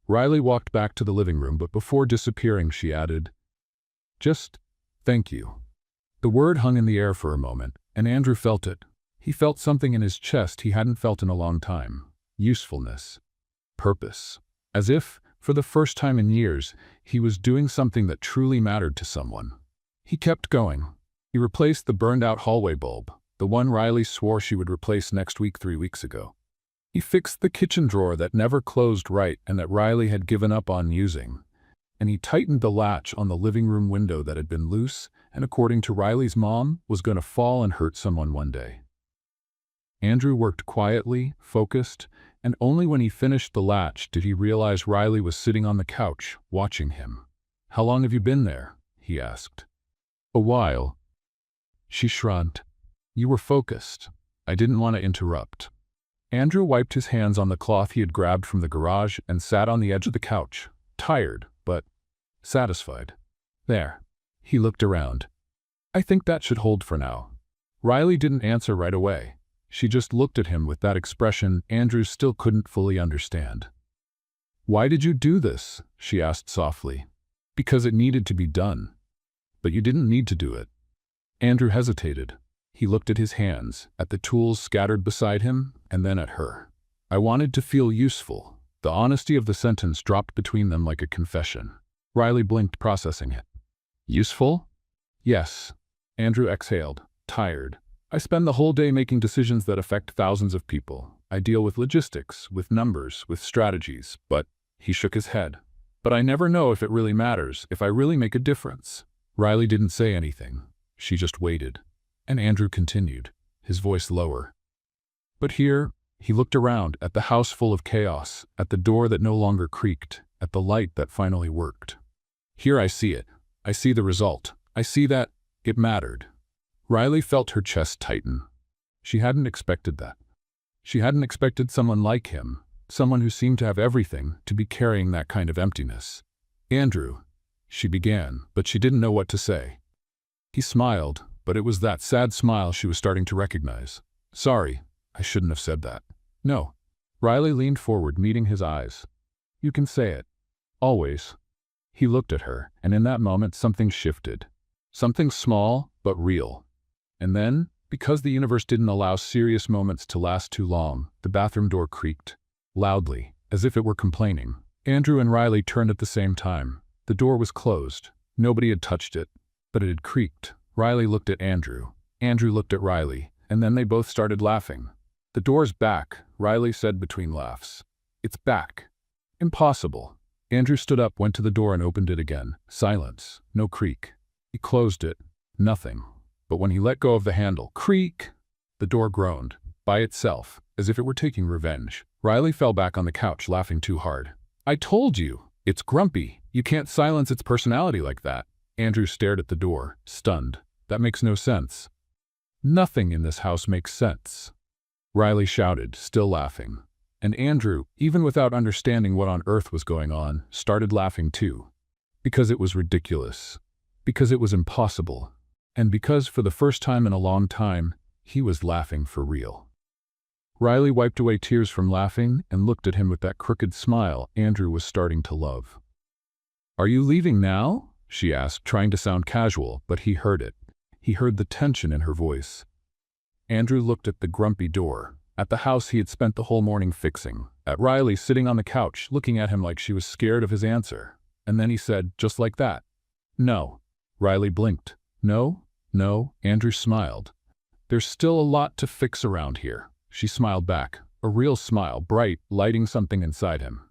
Riley walked back to the living room, but before disappearing, she added, Just thank you. The word hung in the air for a moment, and Andrew felt it. He felt something in his chest he hadn't felt in a long time. Usefulness. Purpose. As if, for the first time in years, he was doing something that truly mattered to someone. He kept going. He replaced the burned-out hallway bulb, the one Riley swore she would replace next week 3 weeks ago. He fixed the kitchen drawer that never closed right and that Riley had given up on using. And he tightened the latch on the living room window that had been loose and, according to Riley's mom, was going to fall and hurt someone one day. Andrew worked quietly, focused, and only when he finished the latch did he realize Riley was sitting on the couch, watching him. How long have you been there? He asked. A while. She shrugged. You were focused. I didn't want to interrupt. Andrew wiped his hands on the cloth he had grabbed from the garage and sat on the edge of the couch, tired, but satisfied. There. He looked around. I think that should hold for now. Riley didn't answer right away. She just looked at him with that expression Andrew still couldn't fully understand. Why did you do this? She asked softly. Because it needed to be done. But you didn't need to do it. Andrew hesitated. He looked at his hands, at the tools scattered beside him, and then at her. I wanted to feel useful. The honesty of the sentence dropped between them like a confession. Riley blinked, processing it. Useful? Yes. Andrew exhaled, tired. I spend the whole day making decisions that affect thousands of people. I deal with logistics, with numbers, with strategies, but he shook his head. But I never know if it really matters, if I really make a difference. Riley didn't say anything. She just waited. And Andrew continued, his voice lower. But here, he looked around at the house full of chaos, at the door that no longer creaked, at the light that finally worked. Here I see it. I see the result. I see that it mattered. Riley felt her chest tighten. She hadn't expected that. She hadn't expected someone like him, someone who seemed to have everything, to be carrying that kind of emptiness. Andrew, she began, but she didn't know what to say. He smiled, but it was that sad smile she was starting to recognize. Sorry, I shouldn't have said that. No. Riley leaned forward, meeting his eyes. You can say it. Always. He looked at her, and in that moment something shifted. Something small, but real. And then, because the universe didn't allow serious moments to last too long, the bathroom door creaked. Loudly, as if it were complaining. Andrew and Riley turned at the same time. The door was closed. Nobody had touched it, but it had creaked. Riley looked at Andrew. Andrew looked at Riley, and then they both started laughing. The door's back, Riley said between laughs. It's back. Impossible. Andrew stood up, went to the door and opened it again. Silence. No creak. He closed it. Nothing. But when he let go of the handle, creak! The door groaned, by itself, as if it were taking revenge. Riley fell back on the couch, laughing too hard. I told you! It's grumpy. You can't silence its personality like that. Andrew stared at the door, stunned. That makes no sense. Nothing in this house makes sense. Riley shouted, still laughing. And Andrew, even without understanding what on earth was going on, started laughing too. Because it was ridiculous. Because it was impossible. And because, for the first time in a long time, he was laughing for real. Riley wiped away tears from laughing and looked at him with that crooked smile Andrew was starting to love. Are you leaving now? She asked, trying to sound casual, but he heard it. He heard the tension in her voice. Andrew looked at the grumpy door, at the house he had spent the whole morning fixing, at Riley sitting on the couch looking at him like she was scared of his answer. And then he said, just like that, no. Riley blinked. No, no, Andrew smiled. There's still a lot to fix around here. She smiled back, a real smile, bright, lighting something inside him.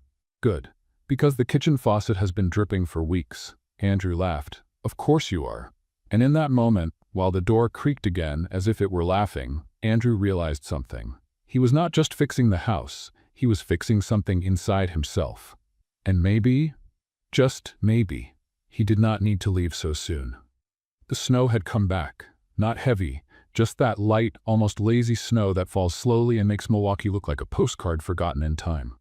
Good. Because the kitchen faucet has been dripping for weeks. Andrew laughed. Of course you are. And in that moment, while the door creaked again as if it were laughing, Andrew realized something. He was not just fixing the house, he was fixing something inside himself. And maybe, just maybe, he did not need to leave so soon. The snow had come back, not heavy, just that light, almost lazy snow that falls slowly and makes Milwaukee look like a postcard forgotten in time.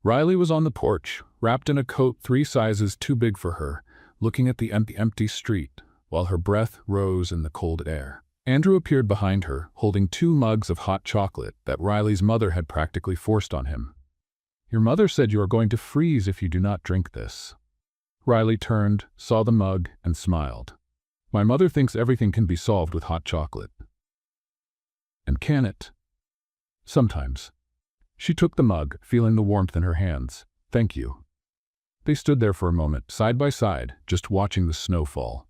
Riley was on the porch, wrapped in a coat 3 sizes too big for her, looking at the empty street, while her breath rose in the cold air. Andrew appeared behind her, holding 2 mugs of hot chocolate that Riley's mother had practically forced on him. "Your mother said you are going to freeze if you do not drink this." Riley turned, saw the mug, and smiled. "My mother thinks everything can be solved with hot chocolate." "And can it?" "Sometimes." She took the mug, feeling the warmth in her hands. "Thank you." They stood there for a moment, side by side, just watching the snow fall.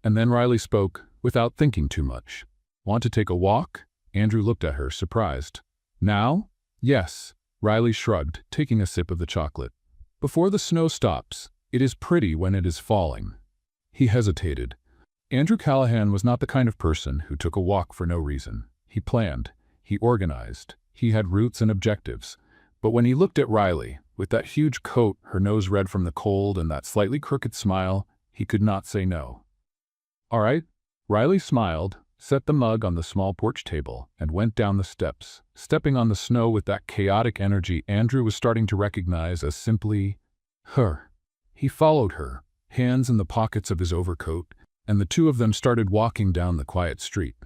And then Riley spoke, without thinking too much. "Want to take a walk?" Andrew looked at her, surprised. "Now?" "Yes." Riley shrugged, taking a sip of the chocolate. "Before the snow stops. It is pretty when it is falling." He hesitated. Andrew Callahan was not the kind of person who took a walk for no reason. He planned. He organized. He had roots and objectives. But when he looked at Riley, with that huge coat, her nose red from the cold, and that slightly crooked smile, he could not say no. "All right." Riley smiled, set the mug on the small porch table, and went down the steps, stepping on the snow with that chaotic energy Andrew was starting to recognize as simply her. He followed her, hands in the pockets of his overcoat, and the two of them started walking down the quiet street.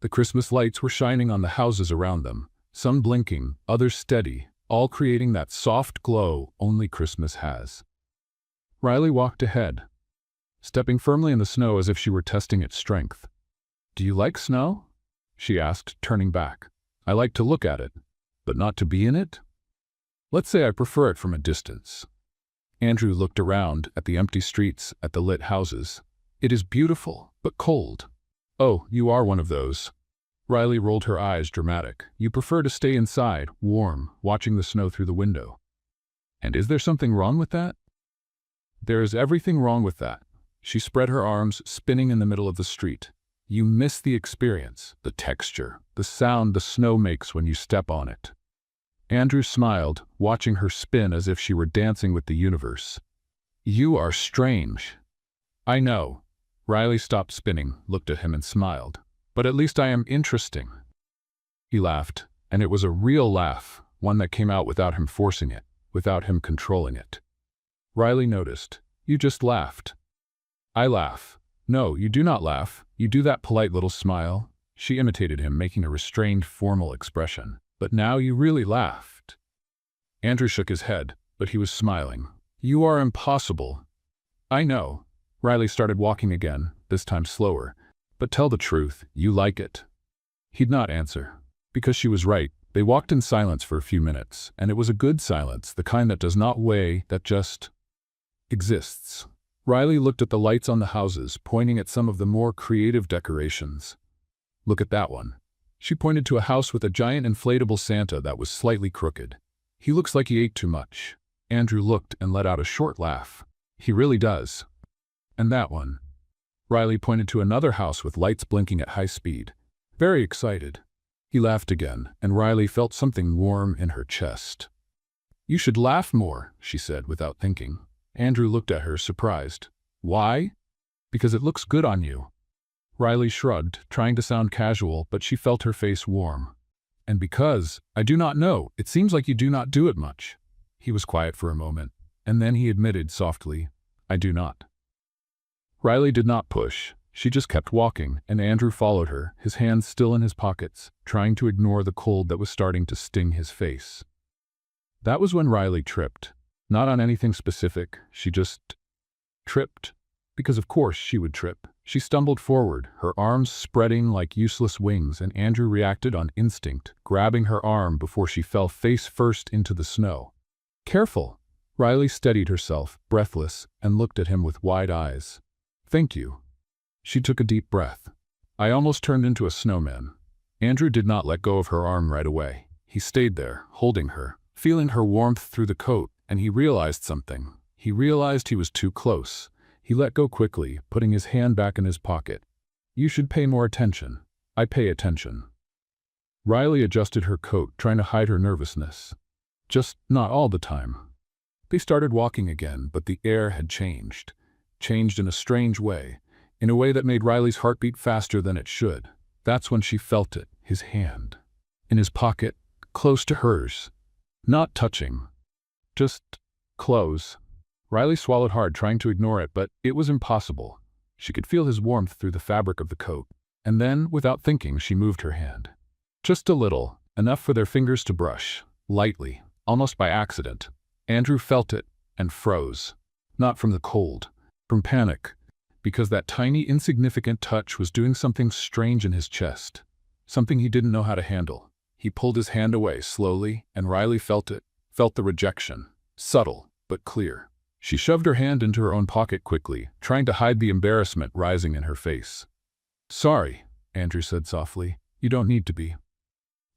The Christmas lights were shining on the houses around them, some blinking, others steady, all creating that soft glow only Christmas has. Riley walked ahead, stepping firmly in the snow as if she were testing its strength. "Do you like snow?" she asked, turning back. "I like to look at it, but not to be in it. Let's say I prefer it from a distance." Andrew looked around at the empty streets, at the lit houses. "It is beautiful, but cold." "Oh, you are one of those." Riley rolled her eyes, dramatic. "You prefer to stay inside, warm, watching the snow through the window. And is there something wrong with that?" "There is everything wrong with that." She spread her arms, spinning in the middle of the street. "You miss the experience, the texture, the sound the snow makes when you step on it." Andrew smiled, watching her spin as if she were dancing with the universe. "You are strange." "I know." Riley stopped spinning, looked at him and smiled. "But at least I am interesting." He laughed, and it was a real laugh, one that came out without him forcing it, without him controlling it. Riley noticed. "You just laughed." "I laugh." "No, you do not laugh. You do that polite little smile." She imitated him, making a restrained, formal expression. "But now you really laughed." Andrew shook his head, but he was smiling. "You are impossible." "I know." Riley started walking again, this time slower. "But tell the truth, you like it." He'd not answer. Because she was right. They walked in silence for a few minutes, and it was a good silence, the kind that does not weigh, that just exists. Riley looked at the lights on the houses, pointing at some of the more creative decorations. "Look at that one." She pointed to a house with a giant inflatable Santa that was slightly crooked. "He looks like he ate too much." Andrew looked and let out a short laugh. "He really does." "And that one." Riley pointed to another house with lights blinking at high speed. "Very excited." He laughed again, and Riley felt something warm in her chest. "You should laugh more," she said without thinking. Andrew looked at her, surprised. "Why?" "Because it looks good on you." Riley shrugged, trying to sound casual, but she felt her face warm. "And because, I do not know, it seems like you do not do it much." He was quiet for a moment, and then he admitted softly, "I do not." Riley did not push. She just kept walking, and Andrew followed her, his hands still in his pockets, trying to ignore the cold that was starting to sting his face. That was when Riley tripped. Not on anything specific, she just tripped. Because of course she would trip. She stumbled forward, her arms spreading like useless wings, and Andrew reacted on instinct, grabbing her arm before she fell face first into the snow. "Careful!" Riley steadied herself, breathless, and looked at him with wide eyes. "Thank you." She took a deep breath. "I almost turned into a snowman." Andrew did not let go of her arm right away. He stayed there, holding her, feeling her warmth through the coat, and he realized something. He realized he was too close. He let go quickly, putting his hand back in his pocket. "You should pay more attention." "I pay attention." Riley adjusted her coat, trying to hide her nervousness. "Just not all the time." They started walking again, but the air had changed. Changed in a strange way, in a way that made Riley's heart beat faster than it should. That's when she felt it, his hand. In his pocket, close to hers. Not touching. Just clothes. Riley swallowed hard, trying to ignore it, but it was impossible. She could feel his warmth through the fabric of the coat. And then, without thinking, she moved her hand. Just a little, enough for their fingers to brush, lightly, almost by accident. Andrew felt it and froze. Not from the cold, from panic, because that tiny, insignificant touch was doing something strange in his chest, something he didn't know how to handle. He pulled his hand away slowly, and Riley felt it, felt the rejection, subtle but clear. She shoved her hand into her own pocket quickly, trying to hide the embarrassment rising in her face. "Sorry," Andrew said softly. "You don't need to be."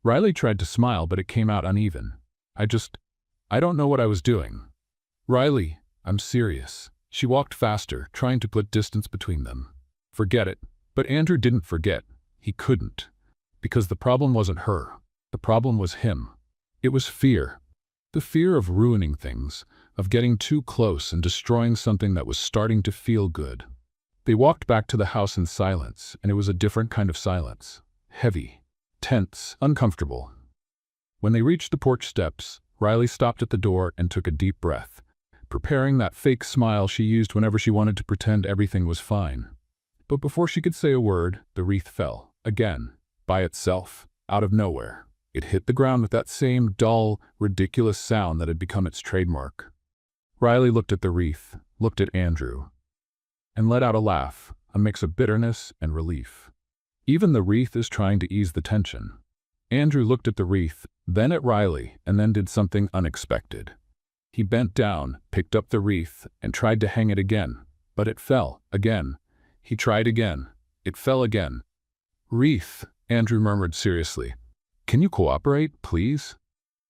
Riley tried to smile, but it came out uneven. I don't know what I was doing." "Riley, I'm serious." She walked faster, trying to put distance between them. "Forget it." But Andrew didn't forget. He couldn't. Because the problem wasn't her. The problem was him. It was fear. The fear of ruining things, of getting too close and destroying something that was starting to feel good. They walked back to the house in silence, and it was a different kind of silence. Heavy, tense, uncomfortable. When they reached the porch steps, Riley stopped at the door and took a deep breath, preparing that fake smile she used whenever she wanted to pretend everything was fine. But before she could say a word, the wreath fell, again, by itself, out of nowhere. It hit the ground with that same dull, ridiculous sound that had become its trademark. Riley looked at the wreath, looked at Andrew, and let out a laugh, a mix of bitterness and relief. Even the wreath is trying to ease the tension. Andrew looked at the wreath, then at Riley, and then did something unexpected. He bent down, picked up the wreath, and tried to hang it again, but it fell, again. He tried again. It fell again. "Wreath," Andrew murmured seriously. "Can you cooperate, please?"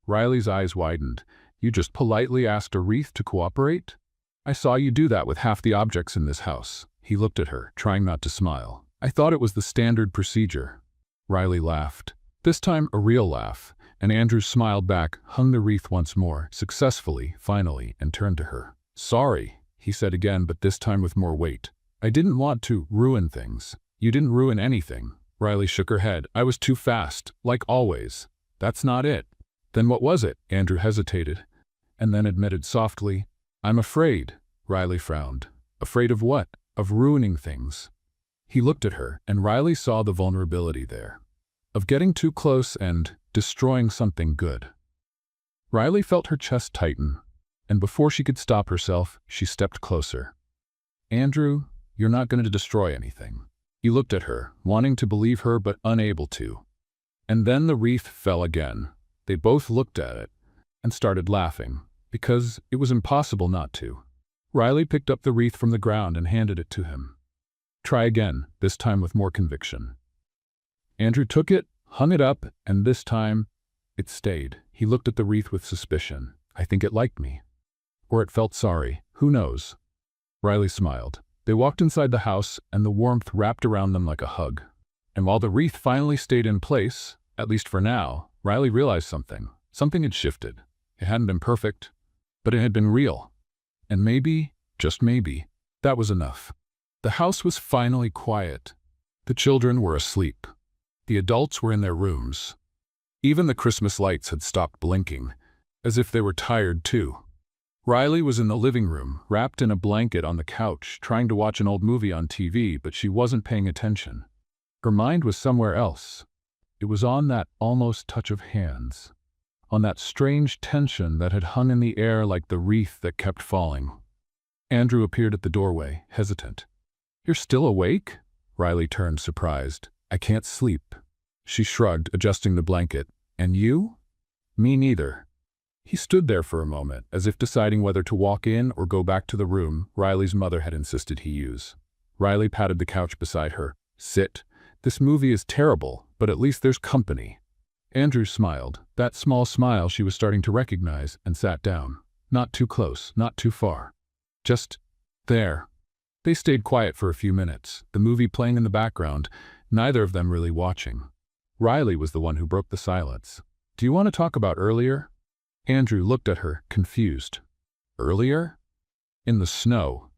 Riley's eyes widened. "You just politely asked a wreath to cooperate? I saw you do that with half the objects in this house." He looked at her, trying not to smile. "I thought it was the standard procedure." Riley laughed. This time a real laugh, and Andrew smiled back, hung the wreath once more, successfully, finally, and turned to her. "Sorry," he said again, but this time with more weight. "I didn't want to ruin things." "You didn't ruin anything." Riley shook her head. "I was too fast, like always." "That's not it." "Then what was it?" Andrew hesitated, and then admitted softly. "I'm afraid." Riley frowned. "Afraid of what?" "Of ruining things." He looked at her, and Riley saw the vulnerability there. Of getting too close and destroying something good. Riley felt her chest tighten, and before she could stop herself, she stepped closer. "Andrew, you're not going to destroy anything." He looked at her, wanting to believe her but unable to. And then the wreath fell again. They both looked at it and started laughing, because it was impossible not to. Riley picked up the wreath from the ground and handed it to him. "Try again," this time with more conviction. Andrew took it, hung it up, and this time, it stayed. He looked at the wreath with suspicion. "I think it liked me." Or it felt sorry. Who knows? Riley smiled. They walked inside the house, and the warmth wrapped around them like a hug. And while the wreath finally stayed in place, at least for now, Riley realized something. Something had shifted. It hadn't been perfect, but it had been real. And maybe, just maybe, that was enough. The house was finally quiet. The children were asleep. The adults were in their rooms. Even the Christmas lights had stopped blinking, as if they were tired too. Riley was in the living room, wrapped in a blanket on the couch, trying to watch an old movie on TV, but she wasn't paying attention. Her mind was somewhere else. It was on that almost touch of hands, on that strange tension that had hung in the air like the wreath that kept falling. Andrew appeared at the doorway, hesitant. "You're still awake?" Riley turned, surprised. "I can't sleep." She shrugged, adjusting the blanket. "And you?" "Me neither." He stood there for a moment, as if deciding whether to walk in or go back to the room Riley's mother had insisted he use. Riley patted the couch beside her. "Sit. This movie is terrible, but at least there's company." Andrew smiled, that small smile she was starting to recognize, and sat down. Not too close, not too far. Just there. They stayed quiet for a few minutes, the movie playing in the background, neither of them really watching. Riley was the one who broke the silence. "Do you want to talk about earlier?" Andrew looked at her, confused. "Earlier?" "In the snow."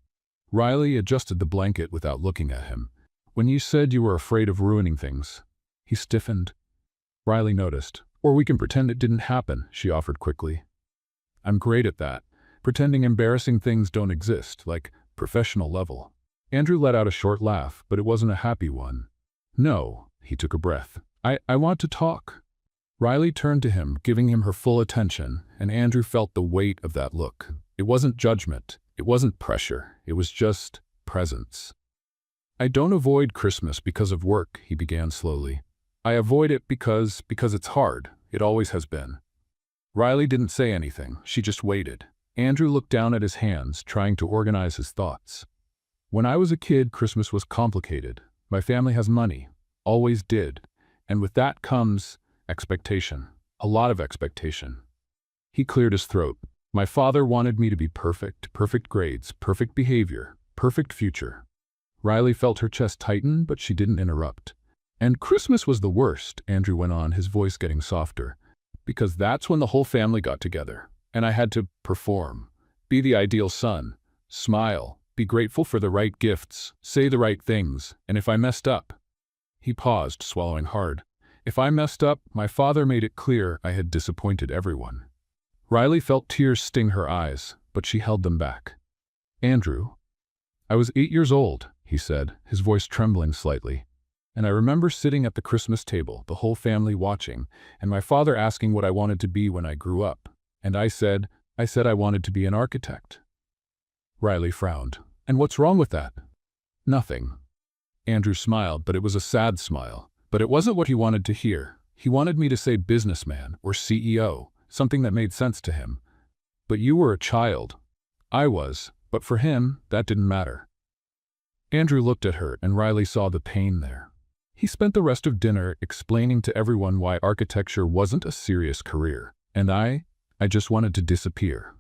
Riley adjusted the blanket without looking at him. "When you said you were afraid of ruining things." He stiffened. Riley noticed. "Or we can pretend it didn't happen," she offered quickly. I'm great at that. Pretending embarrassing things don't exist, like professional level. Andrew let out a short laugh, but it wasn't a happy one. No, he took a breath. I want to talk. Riley turned to him, giving him her full attention, and Andrew felt the weight of that look. It wasn't judgment. It wasn't pressure. It was just presence. I don't avoid Christmas because of work, he began slowly. I avoid it because it's hard. It always has been. Riley didn't say anything. She just waited. Andrew looked down at his hands, trying to organize his thoughts. When I was a kid, Christmas was complicated. My family has money. Always did. And with that comes expectation. A lot of expectation. He cleared his throat. My father wanted me to be perfect, perfect grades, perfect behavior, perfect future. Riley felt her chest tighten, but she didn't interrupt. And Christmas was the worst, Andrew went on, his voice getting softer, because that's when the whole family got together, and I had to perform, be the ideal son, smile, be grateful for the right gifts, say the right things, and if I messed up. He paused, swallowing hard. If I messed up, my father made it clear I had disappointed everyone. Riley felt tears sting her eyes, but she held them back. Andrew, I was 8 years old, he said, his voice trembling slightly. And I remember sitting at the Christmas table, the whole family watching, and my father asking what I wanted to be when I grew up. And I said I wanted to be an architect. Riley frowned. And what's wrong with that? Nothing. Andrew smiled, but it was a sad smile. But it wasn't what he wanted to hear. He wanted me to say businessman or CEO, something that made sense to him. But you were a child. I was, but for him, that didn't matter. Andrew looked at her, and Riley saw the pain there. He spent the rest of dinner explaining to everyone why architecture wasn't a serious career, and I just wanted to disappear.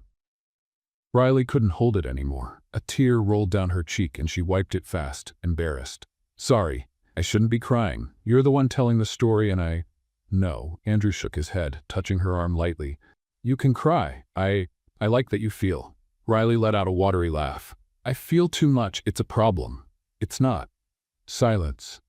Riley couldn't hold it anymore. A tear rolled down her cheek, and she wiped it fast, embarrassed. Sorry, I shouldn't be crying. You're the one telling the story, and No, Andrew shook his head, touching her arm lightly. You can cry. I like that you feel. Riley let out a watery laugh. I feel too much. It's a problem. It's not. Silence.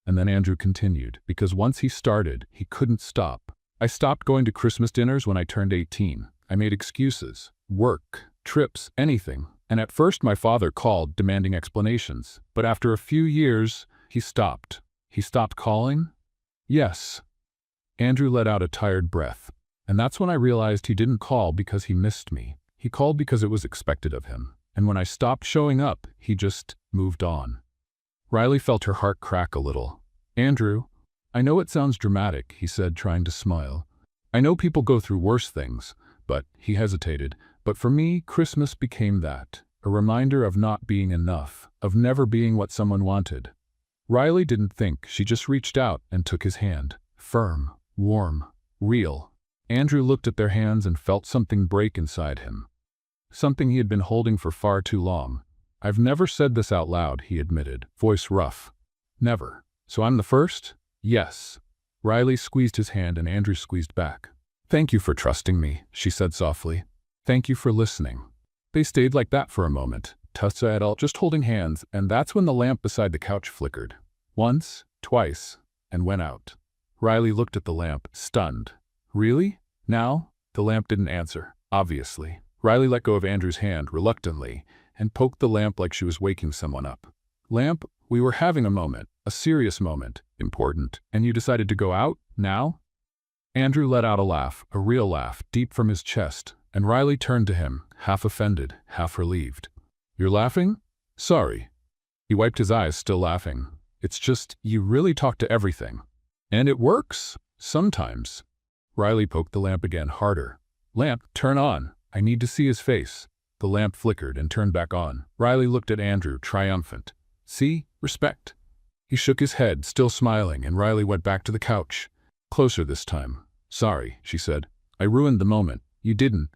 And then Andrew continued, because once he started, he couldn't stop. I stopped going to Christmas dinners when I turned 18. I made excuses. Work, trips, anything. And at first my father called, demanding explanations. But after a few years, he stopped. He stopped calling? Yes. Andrew let out a tired breath. And that's when I realized he didn't call because he missed me. He called because it was expected of him. And when I stopped showing up, he just moved on. Riley felt her heart crack a little. Andrew, I know it sounds dramatic, he said, trying to smile. I know people go through worse things, but, he hesitated, but for me, Christmas became that. A reminder of not being enough, of never being what someone wanted. Riley didn't think, she just reached out and took his hand. Firm, warm, real. Andrew looked at their hands and felt something break inside him. Something he had been holding for far too long. I've never said this out loud, he admitted, voice rough. Never. So I'm the first? Yes. Riley squeezed his hand and Andrew squeezed back. Thank you for trusting me, she said softly. Thank you for listening. They stayed like that for a moment, Tessa et al. Just holding hands, and that's when the lamp beside the couch flickered. Once, twice, and went out. Riley looked at the lamp, stunned. Really? Now? The lamp didn't answer, obviously. Riley let go of Andrew's hand reluctantly and poked the lamp like she was waking someone up. Lamp, we were having a moment, a serious moment, important, and you decided to go out, now? Andrew let out a laugh, a real laugh, deep from his chest, and Riley turned to him, half offended, half relieved. You're laughing? Sorry. He wiped his eyes, still laughing. It's just, you really talk to everything. And it works? Sometimes. Riley poked the lamp again, harder. Lamp, turn on. I need to see his face. The lamp flickered and turned back on. Riley looked at Andrew, triumphant. See? Respect. He shook his head, still smiling, and Riley went back to the couch. Closer this time. Sorry, she said. I ruined the moment. You didn't.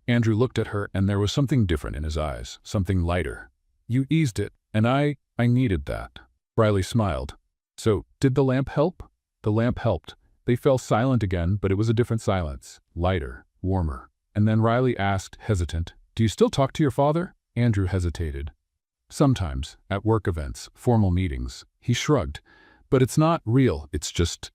Andrew looked at her, and there was something different in his eyes, something lighter. You eased it, and I needed that. Riley smiled. So, did the lamp help? The lamp helped. They fell silent again, but it was a different silence. Lighter, warmer. And then Riley asked, hesitant, Do you still talk to your father? Andrew hesitated. Sometimes, at work events, formal meetings. He shrugged. But it's not real, it's just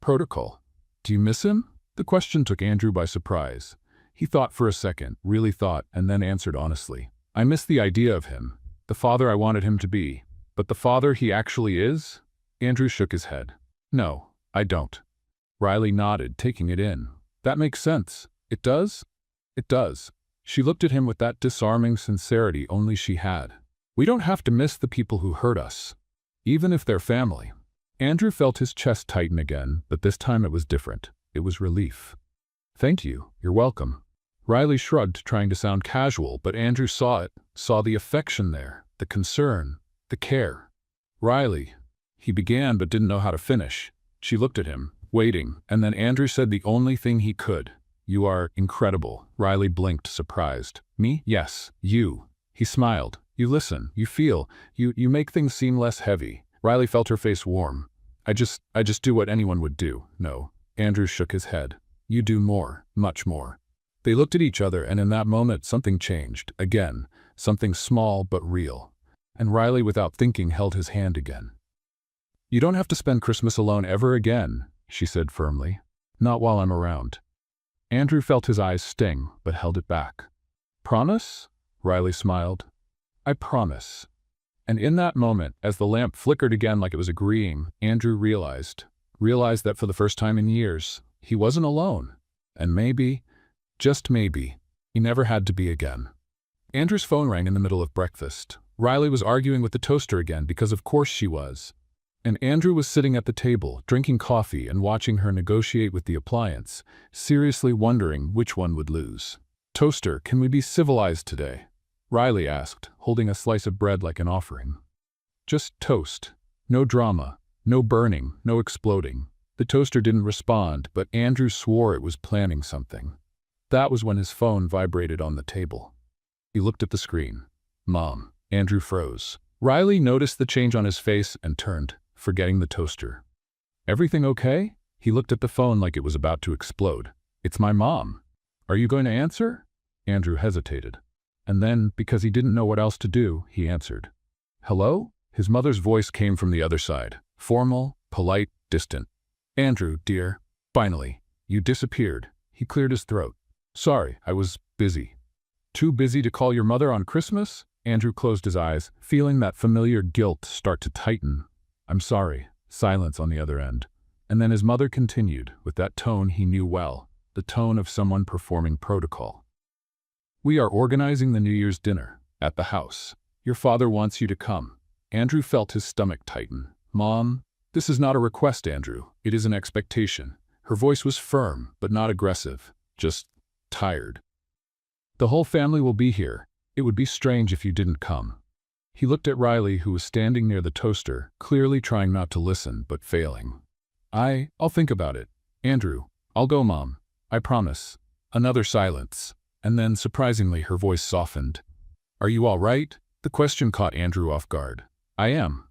protocol. Do you miss him? The question took Andrew by surprise. He thought for a second, really thought, and then answered honestly. I miss the idea of him, the father I wanted him to be. But the father he actually is? Andrew shook his head. No, I don't. Riley nodded, taking it in. That makes sense. It does? It does. She looked at him with that disarming sincerity only she had. We don't have to miss the people who hurt us, even if they're family. Andrew felt his chest tighten again, but this time it was different. It was relief. Thank you. You're welcome. Riley shrugged, trying to sound casual, but Andrew saw it, saw the affection there, the concern, the care. Riley, he began but didn't know how to finish. She looked at him, waiting, and then Andrew said the only thing he could. You are incredible. Riley blinked, surprised. Me? Yes, you. He smiled. You listen, you feel, you make things seem less heavy. Riley felt her face warm. I just do what anyone would do. No. Andrew shook his head. You do more, much more. They looked at each other, and in that moment something changed. Again, something small but real. And Riley, without thinking, held his hand again. You don't have to spend Christmas alone ever again, she said firmly. Not while I'm around. Andrew felt his eyes sting, but held it back. Promise? Riley smiled. I promise. And in that moment, as the lamp flickered again like it was agreeing, Andrew realized that for the first time in years, he wasn't alone. And maybe, just maybe, he never had to be again. Andrew's phone rang in the middle of breakfast. Riley was arguing with the toaster again because of course she was. And Andrew was sitting at the table, drinking coffee and watching her negotiate with the appliance, seriously wondering which one would lose. Toaster, can we be civilized today? Riley asked, holding a slice of bread like an offering. Just toast. No drama, no burning, no exploding. The toaster didn't respond, but Andrew swore it was planning something. That was when his phone vibrated on the table. He looked at the screen. Mom. Andrew froze. Riley noticed the change on his face and turned, forgetting the toaster. Everything okay? He looked at the phone like it was about to explode. It's my mom. Are you going to answer? Andrew hesitated. And then, because he didn't know what else to do, he answered. Hello? His mother's voice came from the other side. Formal, polite, distant. Andrew, dear. Finally. You disappeared. He cleared his throat. Sorry, I was busy. Too busy to call your mother on Christmas? Andrew closed his eyes, feeling that familiar guilt start to tighten. I'm sorry. Silence on the other end. And then his mother continued, with that tone he knew well, the tone of someone performing protocol. We are organizing the New Year's dinner, at the house. Your father wants you to come. Andrew felt his stomach tighten. Mom, this is not a request, Andrew. It is an expectation. Her voice was firm, but not aggressive, just tired. The whole family will be here. It would be strange if you didn't come. He looked at Riley, who was standing near the toaster, clearly trying not to listen, but failing. I'll think about it. Andrew, I'll go, Mom. I promise. Another silence. And then, surprisingly, her voice softened. Are you all right? The question caught Andrew off guard. I am.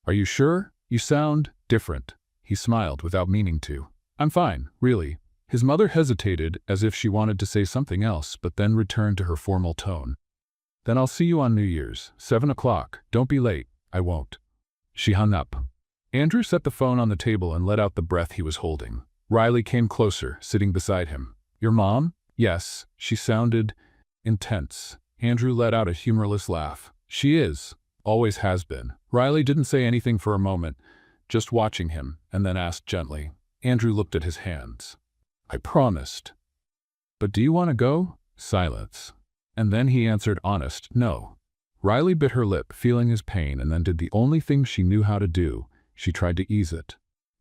Are you sure? You sound different. He smiled without meaning to. I'm fine, really. His mother hesitated as if she wanted to say something else, but then returned to her formal tone. Then I'll see you on New Year's, 7 o'clock. Don't be late. I won't. She hung up. Andrew set the phone on the table and let out the breath he was holding. Riley came closer, sitting beside him. Your mom? Yes. She sounded intense. Andrew let out a humorless laugh. She is. Always has been. Riley didn't say anything for a moment, just watching him, and then asked gently. Andrew looked at his hands. I promised. But do you want to go? Silence. And then he answered honest, no. Riley bit her lip, feeling his pain, and then did the only thing she knew how to do. She tried to ease it.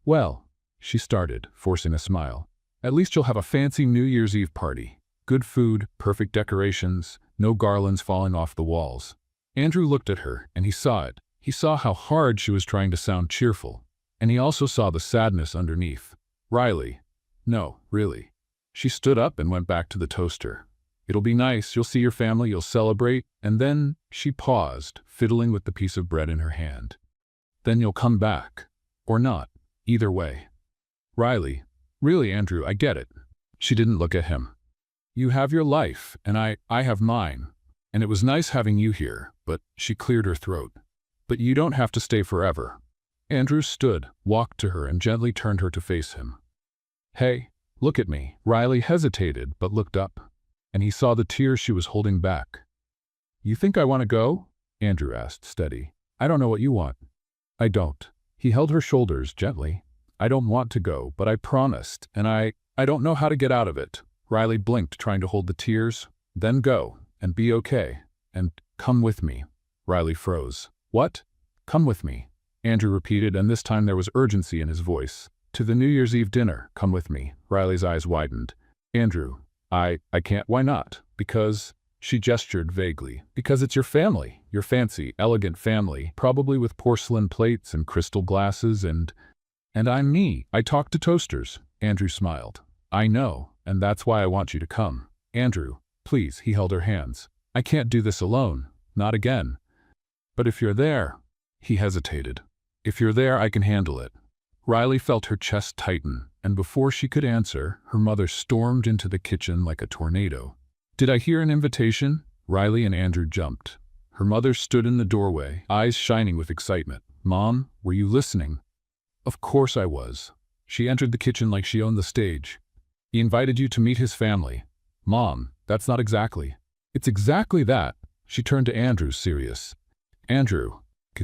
Well, she started, forcing a smile. At least you'll have a fancy New Year's Eve party. Good food, perfect decorations, no garlands falling off the walls. Andrew looked at her, and he saw it. He saw how hard she was trying to sound cheerful. And he also saw the sadness underneath. Riley. No, really. She stood up and went back to the toaster. It'll be nice, you'll see your family, you'll celebrate, and then she paused, fiddling with the piece of bread in her hand. Then you'll come back. Or not. Either way. Riley. Really, Andrew, I get it. She didn't look at him. You have your life, and I have mine. And it was nice having you here, but she cleared her throat. But you don't have to stay forever. Andrew stood, walked to her, and gently turned her to face him. Hey, look at me. Riley hesitated, but looked up. and he saw the tears she was holding back. "You think I want to go?" Andrew asked, steady. "I don't know what you want." "I don't." He held her shoulders gently. "I don't want to go, but I promised, and I don't know how to get out of it." Riley blinked, trying to hold the tears. "Then go, and be okay, and come with me." Riley froze. "What?" "Come with me," Andrew repeated, and this time there was urgency in his voice. "To the New Year's Eve dinner, come with me." Riley's eyes widened. "Andrew, I can't." "Why not?" "Because," she gestured vaguely, "because it's your family, your fancy, elegant family, probably with porcelain plates and crystal glasses and I'm me. I talk to toasters." Andrew smiled. "I know, and that's why I want you to come." "Andrew, please," he held her hands. "I can't do this alone. Not again." "But if you're there," he hesitated. "If you're there, I can handle it." Riley felt her chest tighten, and before she could answer, her mother stormed into the kitchen like a tornado. "Did I hear an invitation?" Riley and Andrew jumped. Her mother stood in the doorway, eyes shining with excitement. "Mom, were you listening?" "Of course I was." She entered the kitchen like she owned the stage. "He invited you to meet his family." "Mom, that's not exactly." "It's exactly that." She turned to Andrew, serious. "Andrew,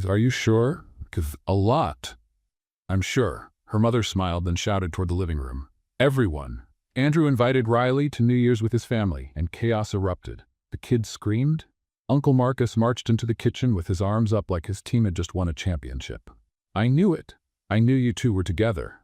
are you sure? 'Cause a lot." "I'm sure." Her mother smiled, then shouted toward the living room. "Everyone." Andrew invited Riley to New Year's with his family, and chaos erupted. The kids screamed. Uncle Marcus marched into the kitchen with his arms up like his team had just won a championship. "I knew it. I knew you two were together."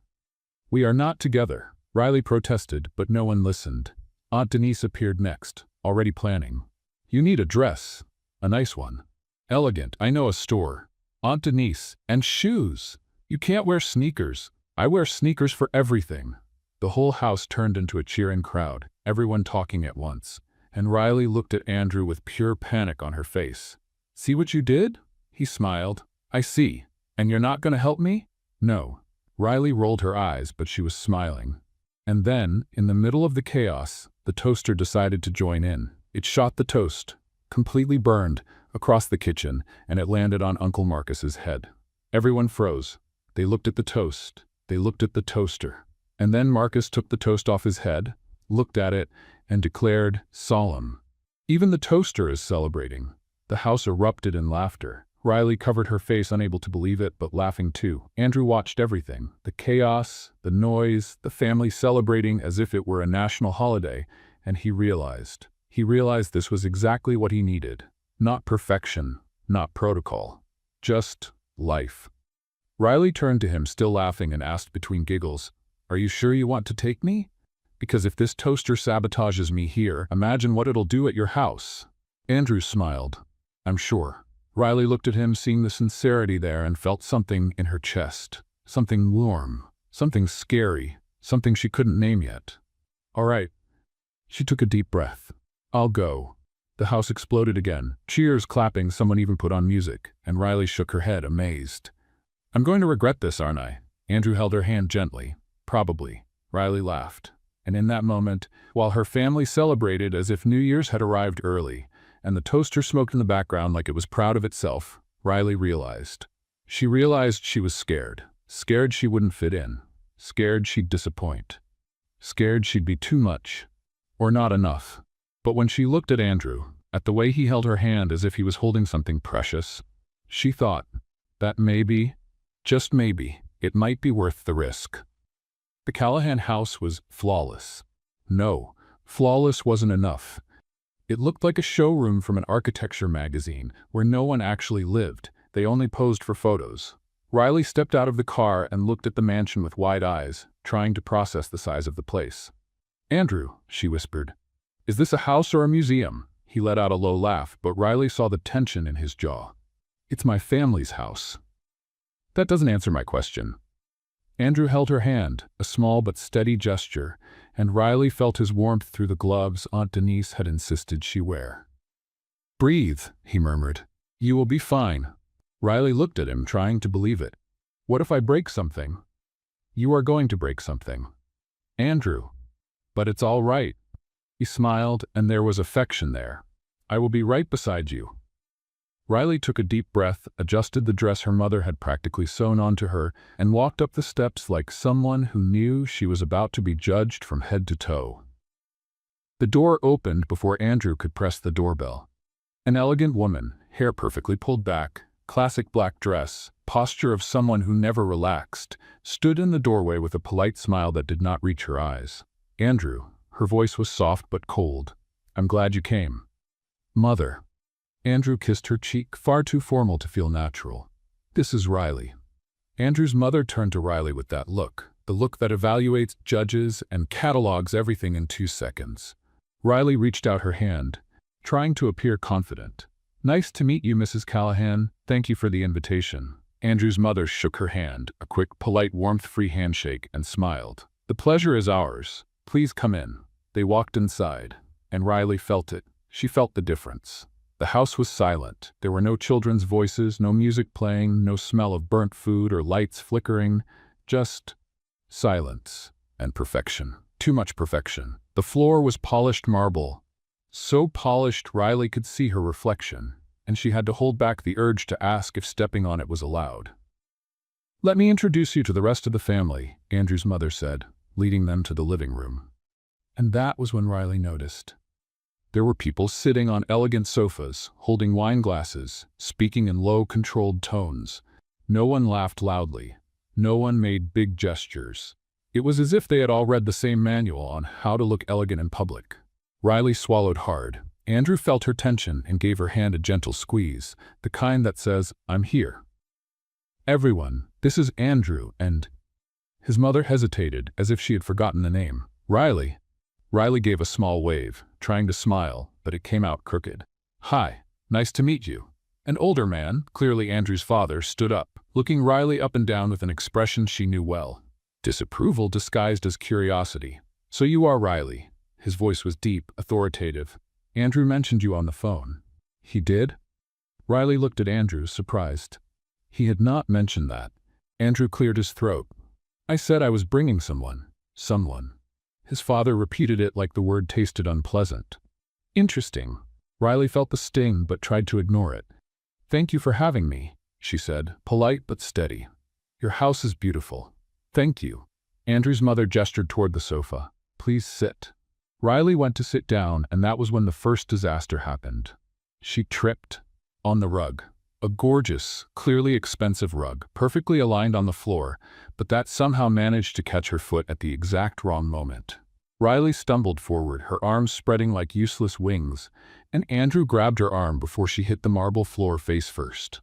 "We are not together," Riley protested, but no one listened. Aunt Denise appeared next, already planning. "You need a dress. A nice one. Elegant. I know a store." "Aunt Denise, and shoes. You can't wear sneakers." "I wear sneakers for everything." The whole house turned into a cheering crowd, everyone talking at once, and Riley looked at Andrew with pure panic on her face. "See what you did?" He smiled. "I see. And you're not going to help me?" "No." Riley rolled her eyes, but she was smiling. And then, in the middle of the chaos, the toaster decided to join in. It shot the toast, completely burned, across the kitchen, and it landed on Uncle Marcus's head. Everyone froze. They looked at the toast. They looked at the toaster. And then Marcus took the toast off his head, looked at it, and declared, solemn, "Even the toaster is celebrating." The house erupted in laughter. Riley covered her face, unable to believe it, but laughing too. Andrew watched everything. The chaos, the noise, the family celebrating as if it were a national holiday, and he realized this was exactly what he needed. Not perfection, not protocol. Just life. Riley turned to him, still laughing, and asked between giggles, "Are you sure you want to take me? Because if this toaster sabotages me here, imagine what it'll do at your house." Andrew smiled. "I'm sure." Riley looked at him, seeing the sincerity there, and felt something in her chest. Something warm. Something scary. Something she couldn't name yet. "All right." She took a deep breath. "I'll go." The house exploded again. Cheers, clapping, someone even put on music, and Riley shook her head, amazed. "I'm going to regret this, aren't I?" Andrew held her hand gently. "Probably." Riley laughed. And in that moment, while her family celebrated as if New Year's had arrived early, and the toaster smoked in the background like it was proud of itself, Riley realized. She realized she was scared. Scared she wouldn't fit in. Scared she'd disappoint. Scared she'd be too much. Or not enough. But when she looked at Andrew, at the way he held her hand as if he was holding something precious, she thought that maybe, just maybe, it might be worth the risk. The Callahan house was flawless. No, flawless wasn't enough. It looked like a showroom from an architecture magazine where no one actually lived. They only posed for photos. Riley stepped out of the car and looked at the mansion with wide eyes, trying to process the size of the place. "Andrew," she whispered, "is this a house or a museum?" He let out a low laugh, but Riley saw the tension in his jaw. "It's my family's house." "That doesn't answer my question." Andrew held her hand, a small but steady gesture, and Riley felt his warmth through the gloves Aunt Denise had insisted she wear. "Breathe," he murmured. "You will be fine." Riley looked at him, trying to believe it. "What if I break something?" "You are going to break something." "Andrew." "But it's all right." He smiled, and there was affection there. "I will be right beside you." Riley took a deep breath, adjusted the dress her mother had practically sewn onto her, and walked up the steps like someone who knew she was about to be judged from head to toe. The door opened before Andrew could press the doorbell. An elegant woman, hair perfectly pulled back, classic black dress, posture of someone who never relaxed, stood in the doorway with a polite smile that did not reach her eyes. Andrew, her voice was soft but cold. "I'm glad you came." "Mother." Andrew kissed her cheek, far too formal to feel natural. "This is Riley." Andrew's mother turned to Riley with that look, the look that evaluates, judges, and catalogs everything in 2 seconds. Riley reached out her hand, trying to appear confident. "Nice to meet you, Mrs. Callahan. Thank you for the invitation." Andrew's mother shook her hand, a quick, polite, warmth-free handshake, and smiled. "The pleasure is ours. Please come in." They walked inside, and Riley felt it. She felt the difference. The house was silent. There were no children's voices, no music playing, no smell of burnt food or lights flickering, just silence and perfection. Too much perfection. The floor was polished marble. So polished Riley could see her reflection, and she had to hold back the urge to ask if stepping on it was allowed. "Let me introduce you to the rest of the family," Andrew's mother said, leading them to the living room. And that was when Riley noticed. There were people sitting on elegant sofas, holding wine glasses, speaking in low, controlled tones. No one laughed loudly. No one made big gestures. It was as if they had all read the same manual on how to look elegant in public. Riley swallowed hard. Andrew felt her tension and gave her hand a gentle squeeze, the kind that says, "I'm here." "Everyone, this is Andrew and—" His mother hesitated, as if she had forgotten the name. "Riley." Riley gave a small wave, trying to smile, but it came out crooked. "Hi, nice to meet you." An older man, clearly Andrew's father, stood up, looking Riley up and down with an expression she knew well. Disapproval disguised as curiosity. "So you are Riley." His voice was deep, authoritative. "Andrew mentioned you on the phone." "He did?" Riley looked at Andrew, surprised. He had not mentioned that. Andrew cleared his throat. "I said I was bringing someone." "Someone." His father repeated it like the word tasted unpleasant. "Interesting." Riley felt the sting but tried to ignore it. "Thank you for having me," she said, polite but steady. "Your house is beautiful." "Thank you." Andrew's mother gestured toward the sofa. "Please sit." Riley went to sit down, and that was when the first disaster happened. She tripped on the rug. A gorgeous, clearly expensive rug, perfectly aligned on the floor, but that somehow managed to catch her foot at the exact wrong moment. Riley stumbled forward, her arms spreading like useless wings, and Andrew grabbed her arm before she hit the marble floor face first.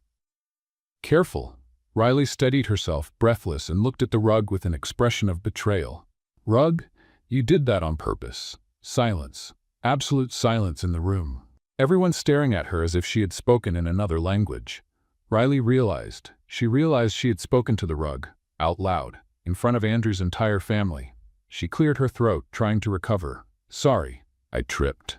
"Careful." Riley steadied herself, breathless, and looked at the rug with an expression of betrayal. "Rug? You did that on purpose." Silence. Absolute silence in the room. Everyone staring at her as if she had spoken in another language. Riley realized. She realized she had spoken to the rug, out loud, in front of Andrew's entire family. She cleared her throat, trying to recover. "Sorry, I tripped."